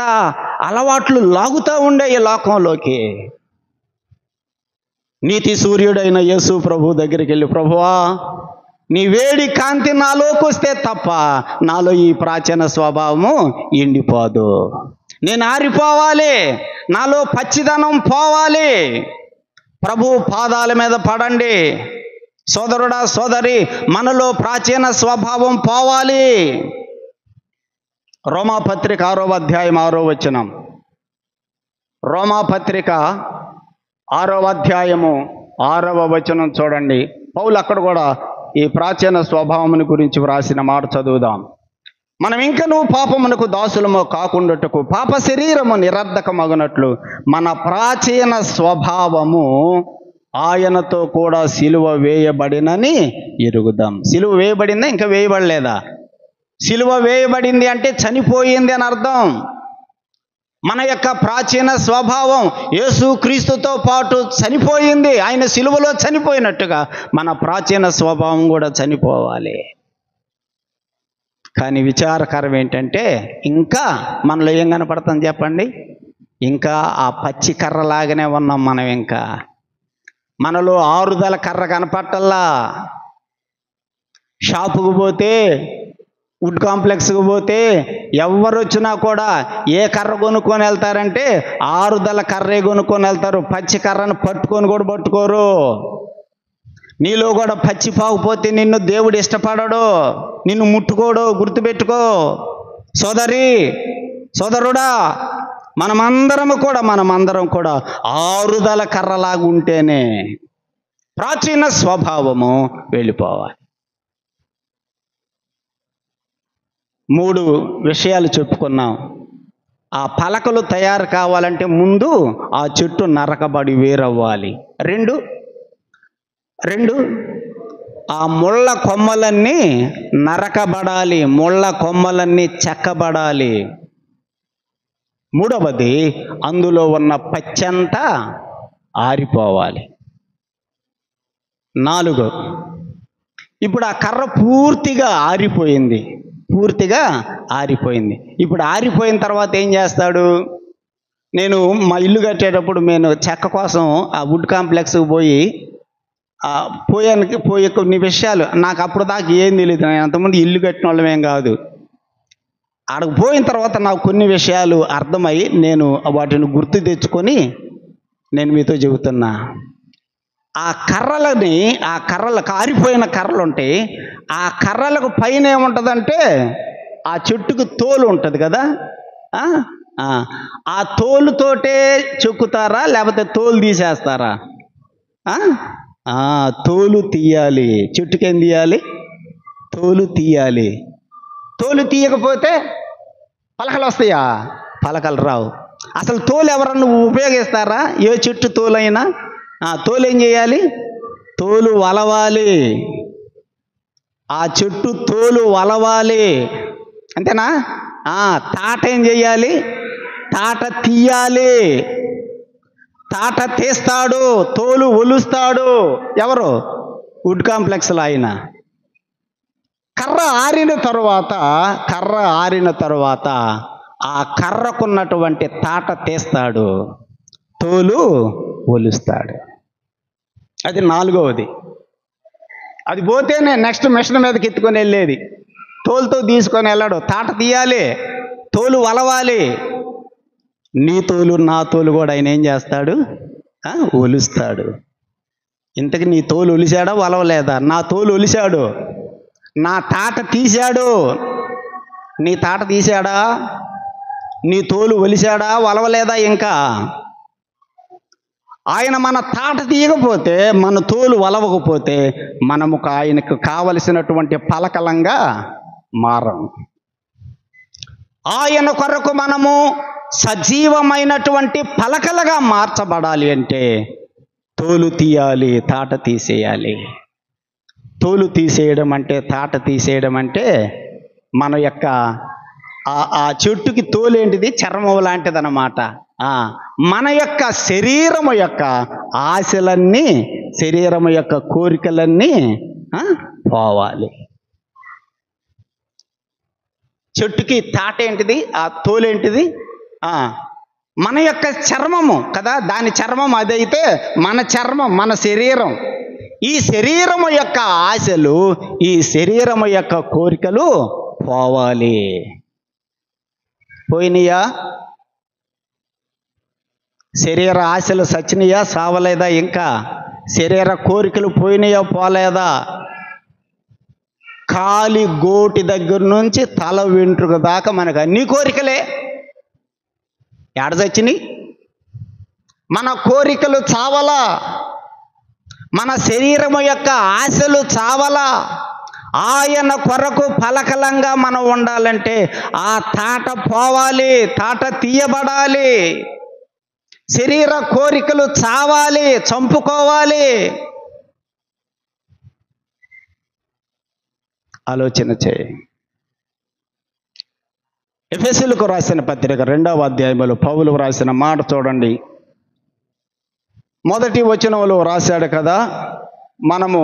అలవాట్లు లాగుతూ ఉండే ఈ లోకంలోకి. నీతి సూర్యుడైన యేసు ప్రభు దగ్గరికి వెళ్ళి, ప్రభువా నీ వేడి కాంతి నాలోకి వస్తే తప్ప నాలో ఈ ప్రాచీన స్వభావము ఎండిపోదు. నేను ఆరిపోవాలి, నాలో పచ్చిదనం పోవాలి. ప్రభు పాదాల మీద పడండి. సోదరుడా సోదరి, మనలో ప్రాచీన స్వభావం పోవాలి. రోమాపత్రిక 6వ అధ్యాయం 6వ వచనం. రోమాపత్రిక 6వ అధ్యాయము 6వ వచనం చూడండి. పౌలు అక్కడ కూడా ఈ ప్రాచీన స్వభావముని గురించి వ్రాసిన మాట చదువుదాం. మనం ఇంకనూ పాపమునకు దాసులము కాకుండాటకు పాప శరీరము నిరర్ధకమగునట్లు మన ప్రాచీన స్వభావము ఆయనతో కూడా సిలువ వేయబడినని ఎరుగుదాం. సిలువ వేయబడిందా? ఇంకా వేయబడలేదా? సిలువ వేయబడింది అంటే చనిపోయింది అని అర్థం. మన యొక్క ప్రాచీన స్వభావం యేసుక్రీస్తుతో పాటు చనిపోయింది. ఆయన సిలువలో చనిపోయినట్టుగా మన ప్రాచీన స్వభావం కూడా చనిపోవాలి. కానీ విచారకరం ఏంటంటే ఇంకా మనలో ఏం కనపడుతుంది చెప్పండి? ఇంకా ఆ పచ్చి కర్రలాగానే ఉన్నాం మనం. ఇంకా మనలో ఆరుదల కర్ర కనపట్టల్లా. షాపుకు పోతే, వుడ్ కాంప్లెక్స్కి పోతే ఎవరు వచ్చినా కూడా ఏ కర్ర కొనుక్కొని వెళ్తారంటే ఆరుదల కర్రే కొనుక్కొని వెళ్తారు. పచ్చి కర్రను పట్టుకొని కూడా పట్టుకోరు. నీలో కూడా పచ్చి పాకపోతే నిన్ను దేవుడు ఇష్టపడడు, నిన్ను ముట్టుకోడు. గుర్తుపెట్టుకో సోదరి సోదరుడా. మనమందరం కూడా ఆరుదల కర్రలాగా ఉంటేనే ప్రాచీన స్వభావము వెళ్ళిపోవాలి. 3 విషయాలు చెప్పుకున్నాం. ఆ పలకలు తయారు కావాలంటే ముందు ఆ చెట్టు నరకబడి వేరవ్వాలి. 2 ఆ ముళ్ళ కొమ్మలన్నీ నరకబడాలి, ముళ్ళ కొమ్మలన్నీ చెక్కబడాలి. 3వది అందులో ఉన్న పచ్చంతా ఆరిపోవాలి. 4 ఇప్పుడు ఆ కర్ర పూర్తిగా ఆరిపోయింది. ఇప్పుడు ఆరిపోయిన తర్వాత ఏం చేస్తాడు? నేను మా ఇల్లు కట్టేటప్పుడు నేను చెక్క కోసం ఆ వుడ్ కాంప్లెక్స్కి పోయే కొన్ని విషయాలు నాకు అప్పుడు దాకా ఏం తెలియదు. నేను అంతకుముందు ఇల్లు కట్టిన వాళ్ళమేం కాదు. ఆడకు పోయిన తర్వాత నాకు కొన్ని విషయాలు అర్థమై నేను వాటిని గుర్తు తెచ్చుకొని నేను మీతో చెబుతున్నా. ఆ కర్రలకు ఆరిపోయిన కర్రలు ఉంటాయి. ఆ కర్రలకు పైన ఏముంటుందంటే ఆ చెట్టుకు తోలు ఉంటుంది కదా. ఆ తోలుతోటే చెక్కుతారా లేకపోతే తోలు తీసేస్తారా? తోలు తీయాలి. చెట్టుకేం తీయాలి? తోలు తీయాలి. తోలు తీయకపోతే పలకలు వస్తాయా? పలకలు రావు. అసలు తోలు ఎవరన్నా ఉపయోగిస్తారా? ఏ చెట్టు తోలైనా తోలు ఏం చేయాలి? తోలు వలవాలి. ఆ చెట్టు తోలు వలవాలి, అంతేనా? తాట ఏం చేయాలి? తాట తీయాలి. తాట తీస్తాడు, తోలు ఒలుస్తాడు. ఎవరు? వుడ్ కాంప్లెక్స్లో ఆయన. కర్ర ఆరిన తరువాత ఆ కర్రకున్నటువంటి తాట తీస్తాడు, తోలు ఒలుస్తాడు. అది 4వది. అది పోతేనే నెక్స్ట్ మిషన్ మీదకి ఎత్తుకొని వెళ్ళేది. తోలుతో తీసుకొని వెళ్ళాడు. తాట తీయాలి, తోలు వలవాలి. నీ తోలు నా తోలు కూడా ఆయన ఏం చేస్తాడు? ఒలుస్తాడు. ఇంతకు నీ తోలు ఒలిశాడా వలవలేదా? నా తోలు ఒలిశాడు, నా తాట తీశాడు. నీ తాట తీశాడా? నీ తోలు ఒలిశాడా వలవలేదా? ఇంకా ఆయన మన తాట తీయకపోతే, మన తోలు వలవకపోతే మనము ఆయనకు కావలసినటువంటి పలకలంగా మారం. ఆయన కొరకు మనము సజీవమైనటువంటి పలకలుగా మార్చబడాలి అంటే తోలు తీయాలి, తాట తీసేయాలి. తోలు తీసేయడం అంటే, తాట తీసేయడం అంటే మన యొక్క ఆ చెట్టుకి తోలు ఏంటిది? చర్మం లాంటిదన్నమాట. మన యొక్క శరీరము యొక్క ఆశలన్నీ, శరీరము యొక్క కోరికలన్నీ పోవాలి. చెట్టుకి తాట ఏంటిది? ఆ తోలేంటిది? మన యొక్క చర్మము కదా, దాని చర్మం అదైతే మన చర్మం, మన శరీరం. ఈ శరీరము యొక్క ఆశలు, ఈ శరీరము యొక్క కోరికలు పోవాలి. పోయినాయా? శరీర ఆశలు సచ్చినాయా? సావలేదా? ఇంకా శరీర కోరికలు పోయినాయా? పోలేదా? కాలి గోటి దగ్గర నుంచి తల వెంట్రుక దాకా మనకు అన్ని కోరికలే. ఎడ చచ్చినాయి? మన కోరికలు చావలా, మన శరీరము యొక్క ఆశలు చావలా. ఆయన కొరకు పలకలంగా మనం ఉండాలంటే ఆ తాట పోవాలి, తాట తీయబడాలి. శరీర కోరికలు చావాలి, చంపుకోవాలి. ఆలోచన చేయి. ఎఫెసీయులకు రాసిన పత్రిక 2వ అధ్యాయంలో పౌలు రాసిన మాట చూడండి. మొదటి వచనంలో రాశాడు కదా, మనము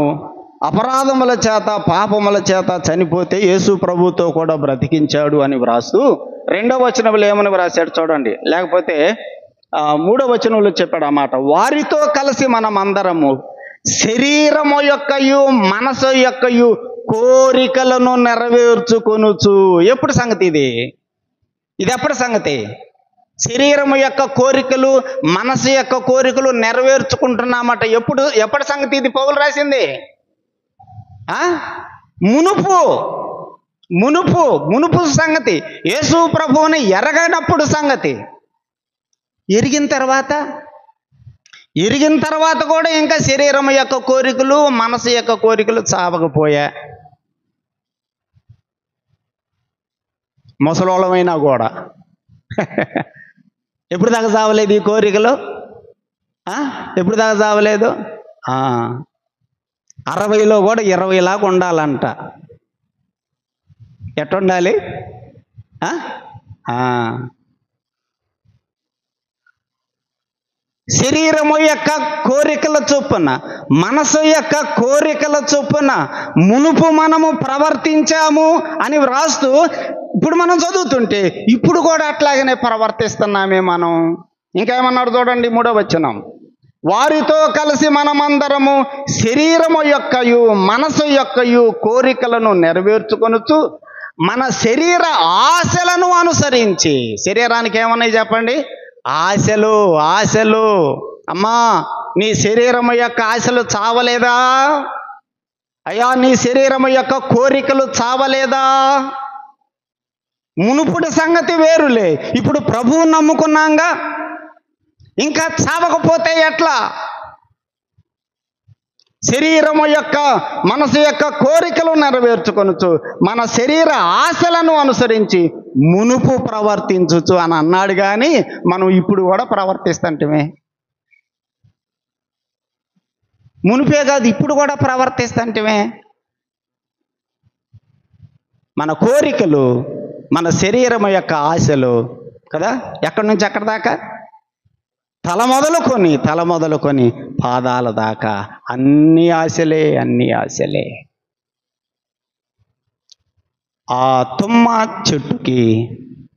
అపరాధముల చేత, పాపముల చేత చనిపోతే యేసు ప్రభుతో కూడా బ్రతికించాడు అని వ్రాస్తూ 2వ వచనంలో ఏమని వ్రాశాడు చూడండి. లేకపోతే 3వ వచనంలో చెప్పాడు ఆ మాట, వారితో కలిసి మనం అందరము శరీరము యొక్కయు మనసు యొక్కయు కోరికలను నెరవేర్చుకొనుచు. ఎప్పుడు సంగతి ఇది? ఇది ఎప్పటి సంగతి? శరీరము యొక్క కోరికలు, మనసు యొక్క కోరికలు నెరవేర్చుకుంటున్నామట. ఎప్పటి సంగతి ఇది? పౌలు రాసింది మునుపు సంగతి. యేసు ప్రభువుని ఎరగనప్పుడు సంగతి. ఎరిగిన తర్వాత కూడా ఇంకా శరీరం యొక్క కోరికలు, మనసు యొక్క కోరికలు చావకపోయా. ముసలోళమైనా కూడా ఎప్పుడు దాకా చావలేదు ఈ కోరికలు? ఎప్పుడు దాకా చావలేదు? 60లో కూడా 20 లాగా ఉండాలంట. ఎట్టుండాలి? శరీరము యొక్క కోరికల చొప్పున, మనసు యొక్క కోరికల చొప్పున మునుపు మనము ప్రవర్తించాము అని వ్రాస్తూ ఇప్పుడు మనం చదువుతుంటే ఇప్పుడు కూడా అట్లాగనే ప్రవర్తిస్తున్నామే మనం. ఇంకేమన్నాడు చూడండి 3వ వచనం, వారితో కలిసి మనమందరము శరీరము యొక్కయు మనసు యొక్కయు కోరికలను నెరవేర్చుకొనుచు మన శరీర ఆశలను అనుసరించి. శరీరానికి ఏమన్నాయి చెప్పండి? ఆశలు. అమ్మా, నీ శరీరము యొక్క ఆశలు చావలేదా? అయ్యా, నీ శరీరము యొక్క కోరికలు చావలేదా? మునుపుడి సంగతి వేరులే, ఇప్పుడు ప్రభువు నమ్ముకున్నాంగా, ఇంకా చావకపోతే ఎట్లా? శరీరము యొక్క మనసు యొక్క కోరికలు నెరవేర్చుకొనుచు మన శరీర ఆశలను అనుసరించి మునుపు ప్రవర్తించుచు అని అన్నాడు. కానీ మనం ఇప్పుడు కూడా ప్రవర్తిస్తుంటమే. మునుపే కాదు, ఇప్పుడు కూడా ప్రవర్తిస్తుంటమే. మన కోరికలు, మన శరీరము యొక్క ఆశలు కదా, ఎక్కడి నుంచి ఎక్కడి దాకా? తల మొదలుకొని పాదాల దాకా అన్ని ఆశలే. ఆ తుమ్మ చెట్టుకి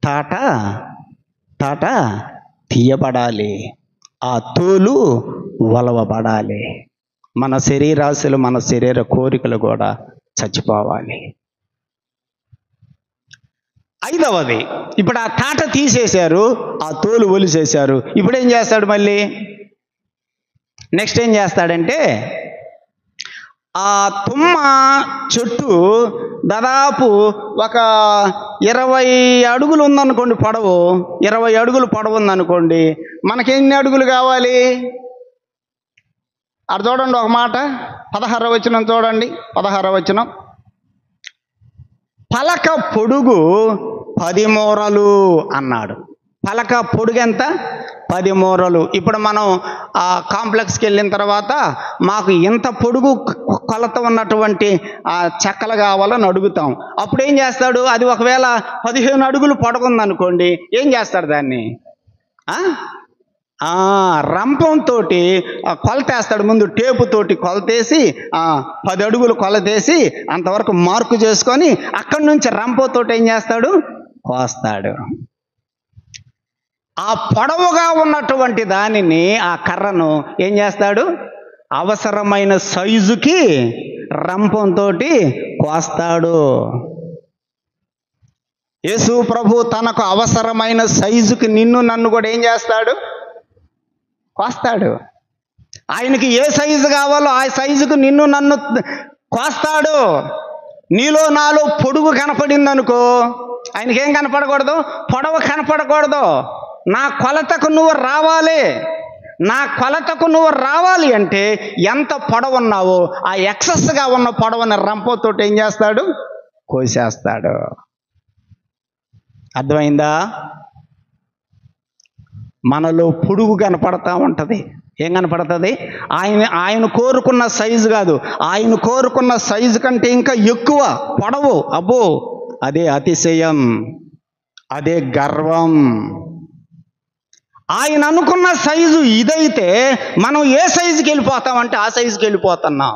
తాట తీయబడాలి, ఆ తోలు వలవబడాలి. మన శరీరాశలు, మన శరీర కోరికలు కూడా చచ్చిపోవాలి. 5వది, ఇప్పుడు ఆ తాట తీసేశారు, ఆ తోలు ఒలిసేశారు. ఇప్పుడు ఏం చేస్తాడు? మళ్ళీ నెక్స్ట్ ఏం చేస్తాడంటే, ఆ తుమ్మ చెట్టు దాదాపు ఒక 20 అడుగులు ఉందనుకోండి పొడవు, 20 అడుగులు పొడవు ఉందనుకోండి. మనకి ఎన్ని అడుగులు కావాలి? అది చూడండి ఒక మాట, 16వ వచనం చూడండి. 16వ వచనం, పలక పొడుగు 10 మూరలు అన్నాడు. పలక పొడుగెంత? 10 మూరలు. ఇప్పుడు మనం ఆ కాంప్లెక్స్కి వెళ్ళిన తర్వాత మాకు ఇంత పొడుగు కొలత ఉన్నటువంటి ఆ చెక్కలు కావాలని అడుగుతాం. అప్పుడు ఏం చేస్తాడు? అది ఒకవేళ 15 అడుగులు పొడగుందనుకోండి, ఏం చేస్తాడు దాన్ని? రంపంతో కొలతేస్తాడు. ముందు టేపుతోటి కొలతేసి 10 అడుగులు కొలతేసి అంతవరకు మార్కు చేసుకొని అక్కడి నుంచి రంపంతో ఏం చేస్తాడు? కోస్తాడు. ఆ పొడవుగా ఉన్నటువంటి దానిని, ఆ కర్రను ఏం చేస్తాడు? అవసరమైన సైజుకి రంపంతో కోస్తాడు. యేసు ప్రభు తనకు అవసరమైన సైజుకి నిన్ను నన్ను కూడా ఏం చేస్తాడు? కోస్తాడు. ఆయనకి ఏ సైజు కావాలో ఆ సైజుకు నిన్ను నన్ను కోస్తాడు. నీలో నాలో పొడుగు కనపడింది అనుకో, ఆయనకేం కనపడకూడదు? పొడవు కనపడకూడదు. నా కొలతకు నువ్వు రావాలి. నా కొలతకు నువ్వు రావాలి అంటే ఎంత పొడవు ఉన్నావో ఆ ఎక్సెస్గా ఉన్న పొడవుని రంపంతో ఏం చేస్తాడు? కోసేస్తాడు. అర్థమైందా? మనలో పొడుగు కనపడతా ఉంటుంది. ఏం కనపడుతుంది? ఆయన కోరుకున్న సైజు కాదు, ఆయన కోరుకున్న సైజు కంటే ఇంకా ఎక్కువ పొడవు. అబ్బో, అదే అతిశయం, అదే గర్వం. ఆయన అనుకున్న సైజు ఇదైతే మనం ఏ సైజుకి వెళ్ళిపోతామంటే ఆ సైజుకి వెళ్ళిపోతున్నాం.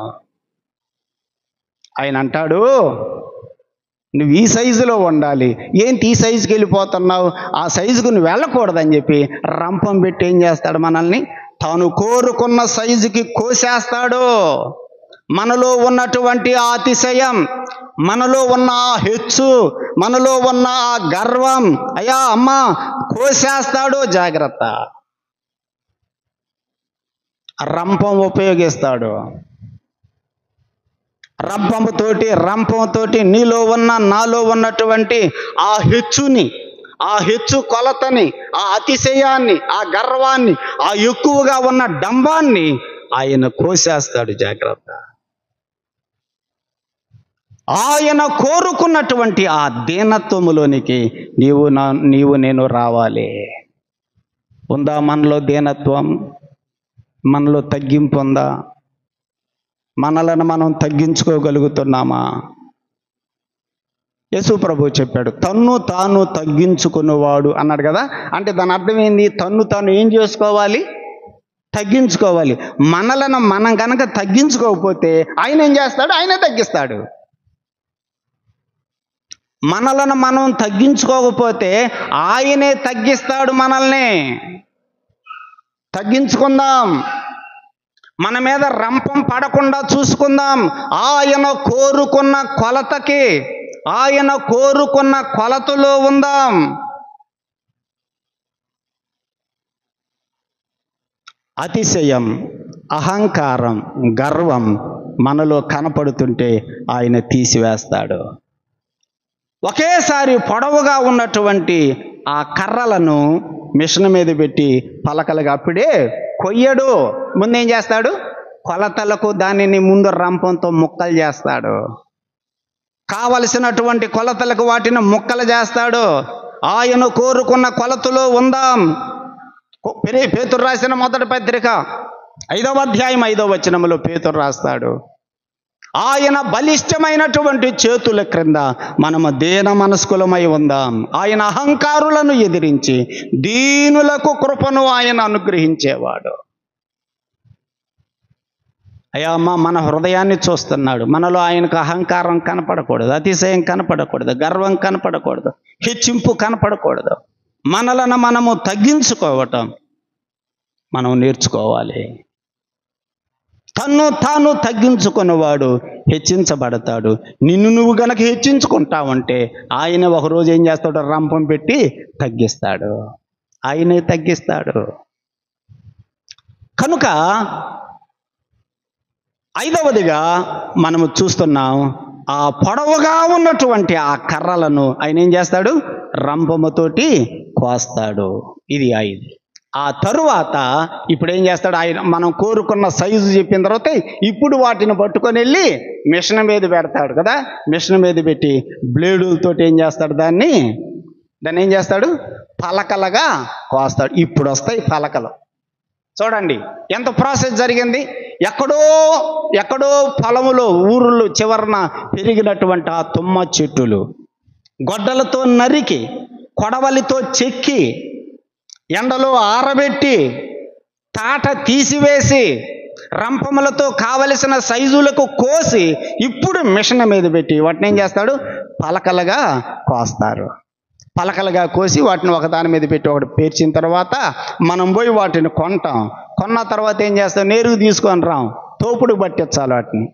ఆయన అంటాడు, నువ్వు ఈ సైజులో ఉండాలి. ఏంటి ఈ సైజుకి వెళ్ళిపోతున్నావు? ఆ సైజుకు నువ్వు వెళ్ళకూడదని చెప్పి రంపం పెట్టి ఏం చేస్తాడు? మనల్ని తాను కోరుకున్న సైజుకి కోసేస్తాడు. మనలో ఉన్నటువంటి ఆ అతిశయం, మనలో ఉన్న ఆ హెచ్చు, మనలో ఉన్న ఆ గర్వం, అయ్యా అమ్మా కోసేస్తాడు. జాగ్రత్త. రంపం ఉపయోగిస్తాడు. రంపంతోటి నీలో ఉన్న నాలో ఉన్నటువంటి ఆ హెచ్చుని, ఆ హెచ్చు కొలతని, ఆ అతిశయాన్ని, ఆ గర్వాన్ని, ఆ ఎక్కువగా ఉన్న డంబాన్ని ఆయన కోసేస్తాడు. జాగ్రత్త. ఆయన కోరుకున్నటువంటి ఆ దీనత్వములోనికి నీవు నేను రావాలి. ఉందా మనలో దీనత్వం? మనలో తగ్గింపు ఉందా? మనలను మనం తగ్గించుకోగలుగుతున్నామా? యేసు ప్రభు చెప్పాడు, తన్ను తాను తగ్గించుకునేవాడు అన్నాడు కదా. అంటే దాని అర్థం ఏంది? తన్ను తాను ఏం చేసుకోవాలి? తగ్గించుకోవాలి. మనలను మనం కనుక తగ్గించుకోకపోతే ఆయన ఏం చేస్తాడు? ఆయనే తగ్గిస్తాడు. మనలను మనం తగ్గించుకోకపోతే ఆయనే తగ్గిస్తాడు. మనల్ని తగ్గించుకుందాం. మన మీద రంపం పడకుండా చూసుకుందాం. ఆయన కోరుకున్న కొలతకి, ఆయన కోరుకున్న కొలతలో ఉందాం. అతిశయం, అహంకారం, గర్వం మనలో కనపడుతుంటే ఆయన తీసివేస్తాడు. ఒకేసారి పొడవుగా ఉన్నటువంటి ఆ కర్రలను మిషన్ మీద పెట్టి పలకలుగా అప్పుడే కొయ్యడు. ముందేం చేస్తాడు? కొలతలకు దానిని ముందు రంపంతో ముక్కలు చేస్తాడు. కావలసినటువంటి కొలతలకు వాటిని ముక్కలు చేస్తాడు. ఆయన కోరుకున్న కొలతలో ఉందాం. పేతురు రాసిన మొదటి పత్రిక 5వ అధ్యాయం 5వ వచనంలో పేతురు రాస్తాడు, ఆయన బలిష్టమైనటువంటి చేతుల క్రింద మనము దీన మనస్కులమై ఉందాం. ఆయన అహంకారులను ఎదిరించి దీనులకు కృపను ఆయన అనుగ్రహించేవాడు. అయ్యా అమ్మ, మన హృదయాన్ని చూస్తున్నాడు. మనలో ఆయనకు అహంకారం కనపడకూడదు, అతిశయం కనపడకూడదు, గర్వం కనపడకూడదు, హెచ్చింపు కనపడకూడదు. మనలను మనము తగ్గించుకోవటం మనం నేర్చుకోవాలి. తన్ను తాను తగ్గించుకున్నవాడు హెచ్చించబడతాడు. నిన్ను నువ్వు గనక హెచ్చించుకుంటావంటే ఆయన ఒకరోజు ఏం చేస్తాడు? రంపం పెట్టి తగ్గిస్తాడు. ఆయనే తగ్గిస్తాడు. కనుక 5వదిగా మనము చూస్తున్నాం, ఆ పొడవుగా ఉన్నటువంటి ఆ కర్రలను ఆయన ఏం చేస్తాడు? రంపముతోటి కోస్తాడు. ఇది 5. ఆ తరువాత ఇప్పుడు ఏం చేస్తాడు? ఆయన మనం కోరుకున్న సైజు చెప్పిన తర్వాత ఇప్పుడు వాటిని పట్టుకొని వెళ్ళి మిషన్ మీద పెడతాడు కదా. మిషన్ మీద పెట్టి బ్లేడులతో ఏం చేస్తాడు? దాన్ని దాన్ని ఏం చేస్తాడు? పలకలుగా కోస్తాడు. ఇప్పుడు వస్తాయి పలకలు. చూడండి ఎంత ప్రాసెస్ జరిగింది. ఎక్కడో పొలములో ఊరులు చివరన పెరిగినటువంటి ఆ తుమ్మ చెట్టులు గొడ్డలతో నరికి, కొడవలితో చెక్కి, ఎండలో ఆరబెట్టి, తాట తీసివేసి, రంపములతో కావలసిన సైజులకు కోసి, ఇప్పుడు మిషన్ మీద పెట్టి వాటిని ఏం చేస్తాడు? పలకలుగా కోస్తారు. పలకలుగా కోసి వాటిని ఒకదాని మీద పెట్టి ఒకటి పేర్చిన తర్వాత మనం పోయి వాటిని కొంటాం. కొన్న తర్వాత ఏం చేస్తాం? నేరుగా తీసుకొని రాం, తోపుడు పట్టించాలి వాటిని.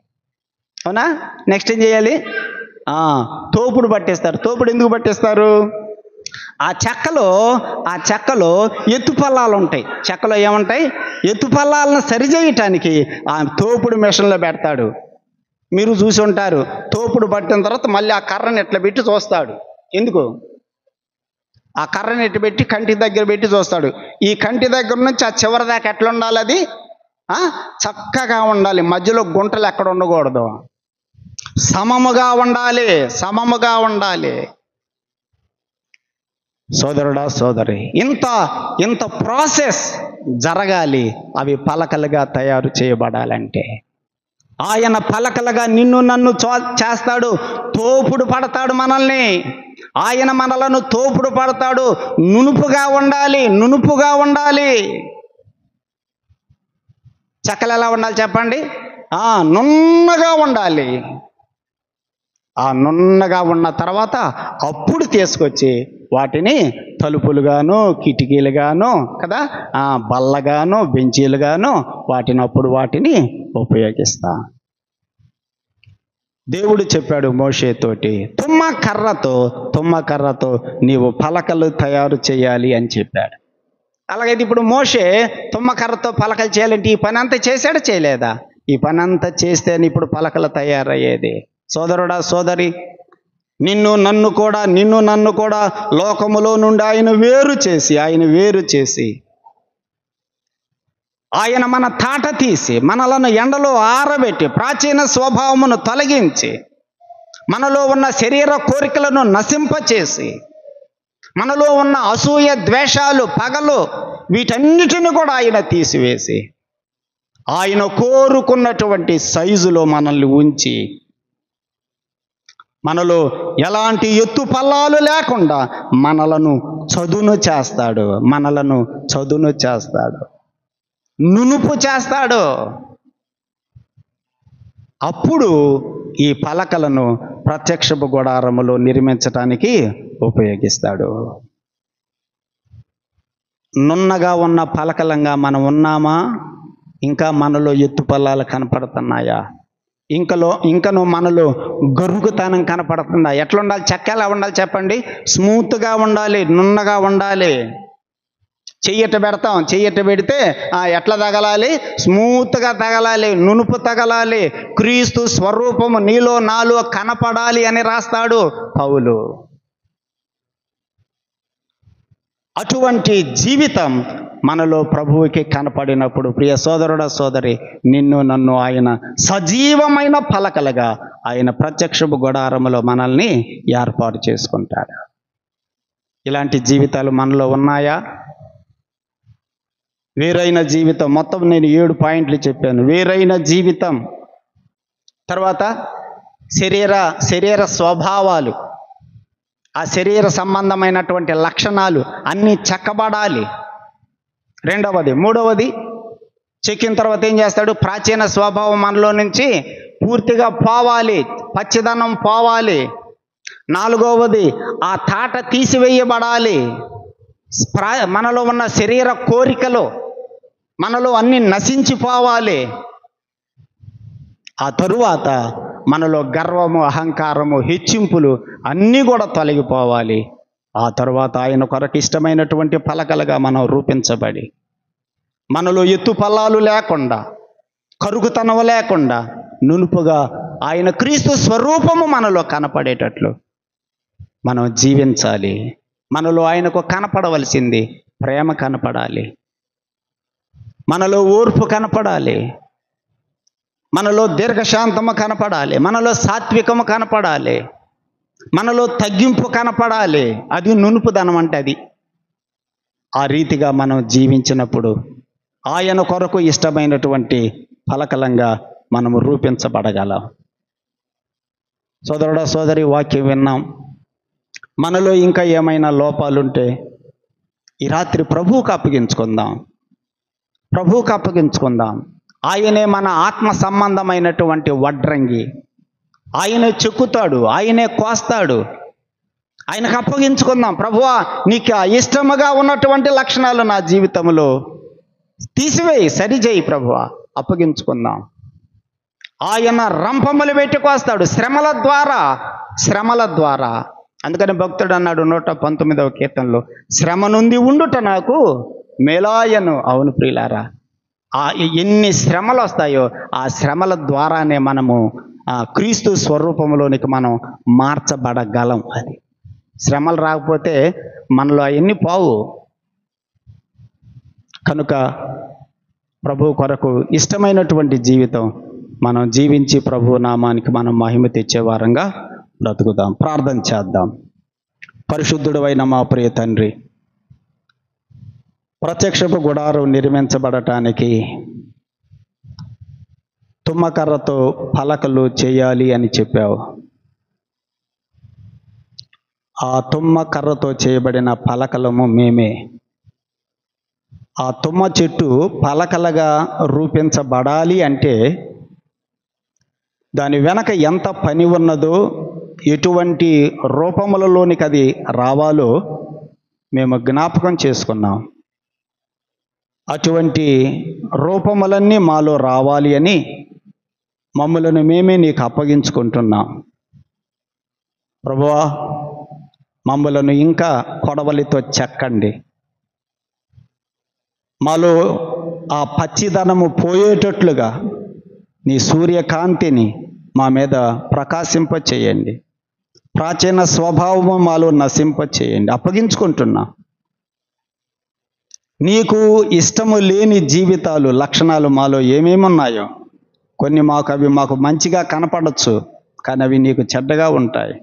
అవునా? నెక్స్ట్ ఏం చేయాలి? తోపుడు పట్టిస్తారు. తోపుడు ఎందుకు పట్టిస్తారు? ఆ చెక్కలో ఎత్తుపల్లాలు ఉంటాయి. చెక్కలో ఏముంటాయి? ఎత్తుపల్లాలను సరిచేయటానికి ఆ తోపుడు మిషన్లో పెడతాడు. మీరు చూసి ఉంటారు. తోపుడు పట్టిన తర్వాత మళ్ళీ ఆ కర్రని ఎట్లా పెట్టి చూస్తాడు. ఎందుకు? ఆ కర్రని ఎట్టు పెట్టి కంటి దగ్గర పెట్టి చూస్తాడు. ఈ కంటి దగ్గర నుంచి ఆ చివరి దాకా ఎట్లా ఉండాలి? అది చక్కగా ఉండాలి. మధ్యలో గుంటలు ఎక్కడ ఉండకూడదు. సమముగా ఉండాలి. సోదరుడా, సోదరి, ఇంత ప్రాసెస్ జరగాలి. అవి పలకలుగా తయారు చేయబడాలంటే ఆయన పలకలుగా నిన్ను నన్ను చేస్తాడు. తోపుడు పడతాడు మనల్ని. ఆయన మనలను తోపుడు పడతాడు. నునుపుగా ఉండాలి. చెక్కలు ఎలా ఉండాలి చెప్పండి? నున్నగా ఉండాలి. ఆ నున్నగా ఉన్న తర్వాత అప్పుడు తీసుకొచ్చి వాటిని తలుపులుగాను, కిటికీలుగాను, కదా, బల్లగాను, బెంచీలుగాను వాటిని ఉపయోగిస్తా. దేవుడు చెప్పాడు మోషేతోటి, తుమ్మ కర్రతో నీవు పలకలు తయారు చేయాలి అని చెప్పాడు. అలాగైతే ఇప్పుడు మోషే తుమ్మ కర్రతో పలకలు చేయాలంటే ఈ పని అంతా చేశాడా, చేయలేదా? ఈ పని అంతా చేస్తేనే ఇప్పుడు పలకలు తయారయ్యేది. సోదరుడా, సోదరి, నిన్ను నన్ను కూడా లోకములో నుండి ఆయన వేరు చేసి ఆయన మన తాట తీసి, మనలను ఎండలో ఆరబెట్టి, ప్రాచీన స్వభావమును తొలగించి, మనలో ఉన్న శరీర కోరికలను నశింపచేసి, మనలో ఉన్న అసూయ, ద్వేషాలు, పగలు, వీటన్నిటిని కూడా ఆయన తీసివేసి, ఆయన కోరుకున్నటువంటి సైజులో మనల్ని ఉంచి, మనలో ఎలాంటి ఎత్తు పల్లాలు లేకుండా మనలను చదును చేస్తాడు, నునుపు చేస్తాడు. అప్పుడు ఈ పలకలను ప్రత్యక్షపు గుడారములో నిర్మించటానికి ఉపయోగిస్తాడు. నున్నగా ఉన్న పలకలంగా మనం ఉన్నామా? ఇంకా మనలో ఎత్తు పల్లాలు కనపడుతున్నాయా? ఇంకను మనలో గరుకుతనం కనపడుతుందా? ఎట్లా ఉండాలి? చెక్క ఎలా ఉండాలి చెప్పండి? స్మూత్గా ఉండాలి, నున్నగా ఉండాలి. చెయ్యట పెడితే ఎట్లా తగలాలి? స్మూత్గా తగలాలి, నునుపు తగలాలి. క్రీస్తు స్వరూపము నీలో నాలో కనపడాలి అని రాస్తాడు పౌలు. అటువంటి జీవితం మనలో ప్రభువుకి కనపడినప్పుడు, ప్రియ సోదరుడా, సోదరి, నిన్ను నన్ను ఆయన సజీవమైన పలకలుగా ఆయన ప్రత్యక్షపు గుడారములో మనల్ని ఏర్పాటు చేసుకుంటాడు. ఇలాంటి జీవితాలు మనలో ఉన్నాయా? వేరైన జీవితం, మొత్తం నేను 7 పాయింట్లు చెప్పాను. వేరైన జీవితం, తర్వాత శరీర స్వభావాలు, ఆ శరీర సంబంధమైనటువంటి లక్షణాలు అన్నీ చెక్కబడాలి. మూడవది చెక్కిన తర్వాత ఏం చేస్తాడు? ప్రాచీన స్వభావం మనలో నుంచి పూర్తిగా పోవాలి, పచ్చిదనం పోవాలి. 4వది ఆ తాట తీసివేయబడాలి. మనలో ఉన్న శరీర కోరికలు, మనలో అన్నీ నశించిపోవాలి. ఆ తరువాత మనలో గర్వము, అహంకారము, హెచ్చింపులు అన్నీ కూడా తొలగిపోవాలి. ఆ తరువాత ఆయన కొరకు ఇష్టమైనటువంటి పలకలుగా మనం రూపించబడి, మనలో ఎత్తు పల్లాలు లేకుండా, కరుకుతనం లేకుండా, నునుపుగా ఆయన క్రీస్తు స్వరూపము మనలో కనపడేటట్లు మనం జీవించాలి. మనలో ఆయనకు కనపడవలసింది ప్రేమ కనపడాలి, మనలో ఓర్పు కనపడాలి, మనలో దీర్ఘశాంతము కనపడాలి, మనలో సాత్వికము కనపడాలి, మనలో తగ్గింపు కనపడాలి. అది నునుపుదనం అంటే అది. ఆ రీతిగా మనం జీవించినప్పుడు ఆయన కొరకు ఇష్టమైనటువంటి ఫలకలంగా మనము రూపించబడగలం. సోదరుడా, సోదరి, వాక్యం విన్నాం. మనలో ఇంకా ఏమైనా లోపాలుంటే ఈ రాత్రి ప్రభువుకు అప్పగించుకుందాం. ప్రభువుకు అప్పగించుకుందాం. ఆయనే మన ఆత్మ సంబంధమైనటువంటి వడ్రంగి. ఆయనే చెక్కుతాడు, ఆయనే కోస్తాడు. ఆయనకు అప్పగించుకుందాం. ప్రభువా, నీకు ఇష్టముగా ఉన్నటువంటి లక్షణాలు నా జీవితంలో తీసివేయి, సరిచేయి ప్రభువా. అప్పగించుకుందాం. ఆయన రంపములు పెట్టి కోస్తాడు శ్రమల ద్వారా. అందుకని భక్తుడు అన్నాడు 119వ కీర్తనలో, శ్రమ నుండి ఉండుట నాకు మేలాయను. అవును ప్రియులారా, ఎన్ని శ్రమలు వస్తాయో ఆ శ్రమల ద్వారానే మనము క్రీస్తు స్వరూపంలోనికి మనం మార్చబడగలం. అది శ్రమలు రాకపోతే మనలో అవన్నీ పోవు. కనుక ప్రభు కొరకు ఇష్టమైనటువంటి జీవితం మనం జీవించి ప్రభు నామానికి మనం మహిమ తెచ్చే వారంగా బ్రతుకుదాం. ప్రార్థన చేద్దాం. పరిశుద్ధుడు అయిన మా ప్రియ తండ్రి, ప్రత్యక్షపు గుడారం నిర్మించబడటానికి తుమ్మకర్రతో పలకలు చేయాలి అని చెప్పావు. ఆ తుమ్మకర్రతో చేయబడిన పలకలము మేమే. ఆ తుమ్మ చెట్టు పలకలుగా రూపించబడాలి అంటే దాని వెనక ఎంత పని ఉన్నదో, ఎటువంటి రూపములలోనికి అది రావాలో మేము జ్ఞాపకం చేసుకున్నాం. అటువంటి రూపములన్నీ మాలో రావాలి అని మమ్మలను మేమే నీకు అప్పగించుకుంటున్నాం. ప్రభువా, మమ్మలను ఇంకా కొడవలితో చెక్కండి. మాలో ఆ పచ్చిదనము పోయేటట్లుగా నీ సూర్యకాంతిని మా మీద ప్రకాశింపచేయండి. ప్రాచీన స్వభావము మాలో నశింపచేయండి. అప్పగించుకుంటున్నా. నీకు ఇష్టము లేని జీవితాలు, లక్షణాలు మాలో ఏమేమి ఉన్నాయో కొన్ని మాకు మంచిగా కనపడచ్చు, కానీ అవి నీకు చెడ్డగా ఉంటాయి.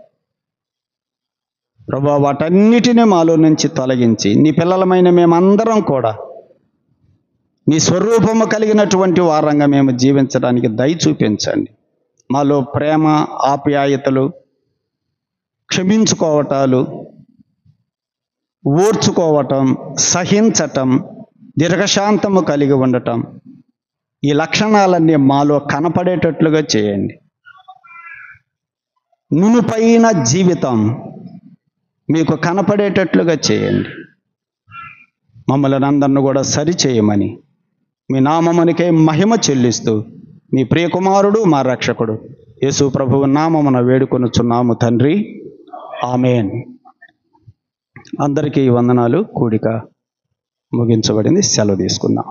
ప్రభువా, వాటన్నిటినీ మాలో నుంచి తొలగించి నీ పిల్లలమైన మేమందరం కూడా నీ స్వరూపము కలిగినటువంటి వారంగా మేము జీవించడానికి దయ చూపించండి. మాలో ప్రేమ, ఆప్యాయతలు, క్షమించుకోవటాలు, ఓర్చుకోవటం, సహించటం, దీర్ఘశాంతము కలిగి ఉండటం, ఈ లక్షణాలన్నీ మాలో కనపడేటట్లుగా చేయండి. నునుపైన జీవితం మీకు కనపడేటట్లుగా చేయండి. మమ్మల్ని అందరిని కూడా సరిచేయమని మీ నామమునికే మహిమ చెల్లిస్తూ మీ ప్రియకుమారుడు మా రక్షకుడు యేసు ప్రభువు నామమున వేడుకొనుచున్నాము తండ్రి. ఆమేన్. అందరికీ వందనాలు. కూడిక ముగించబడింది. సెలవు తీసుకుందాం.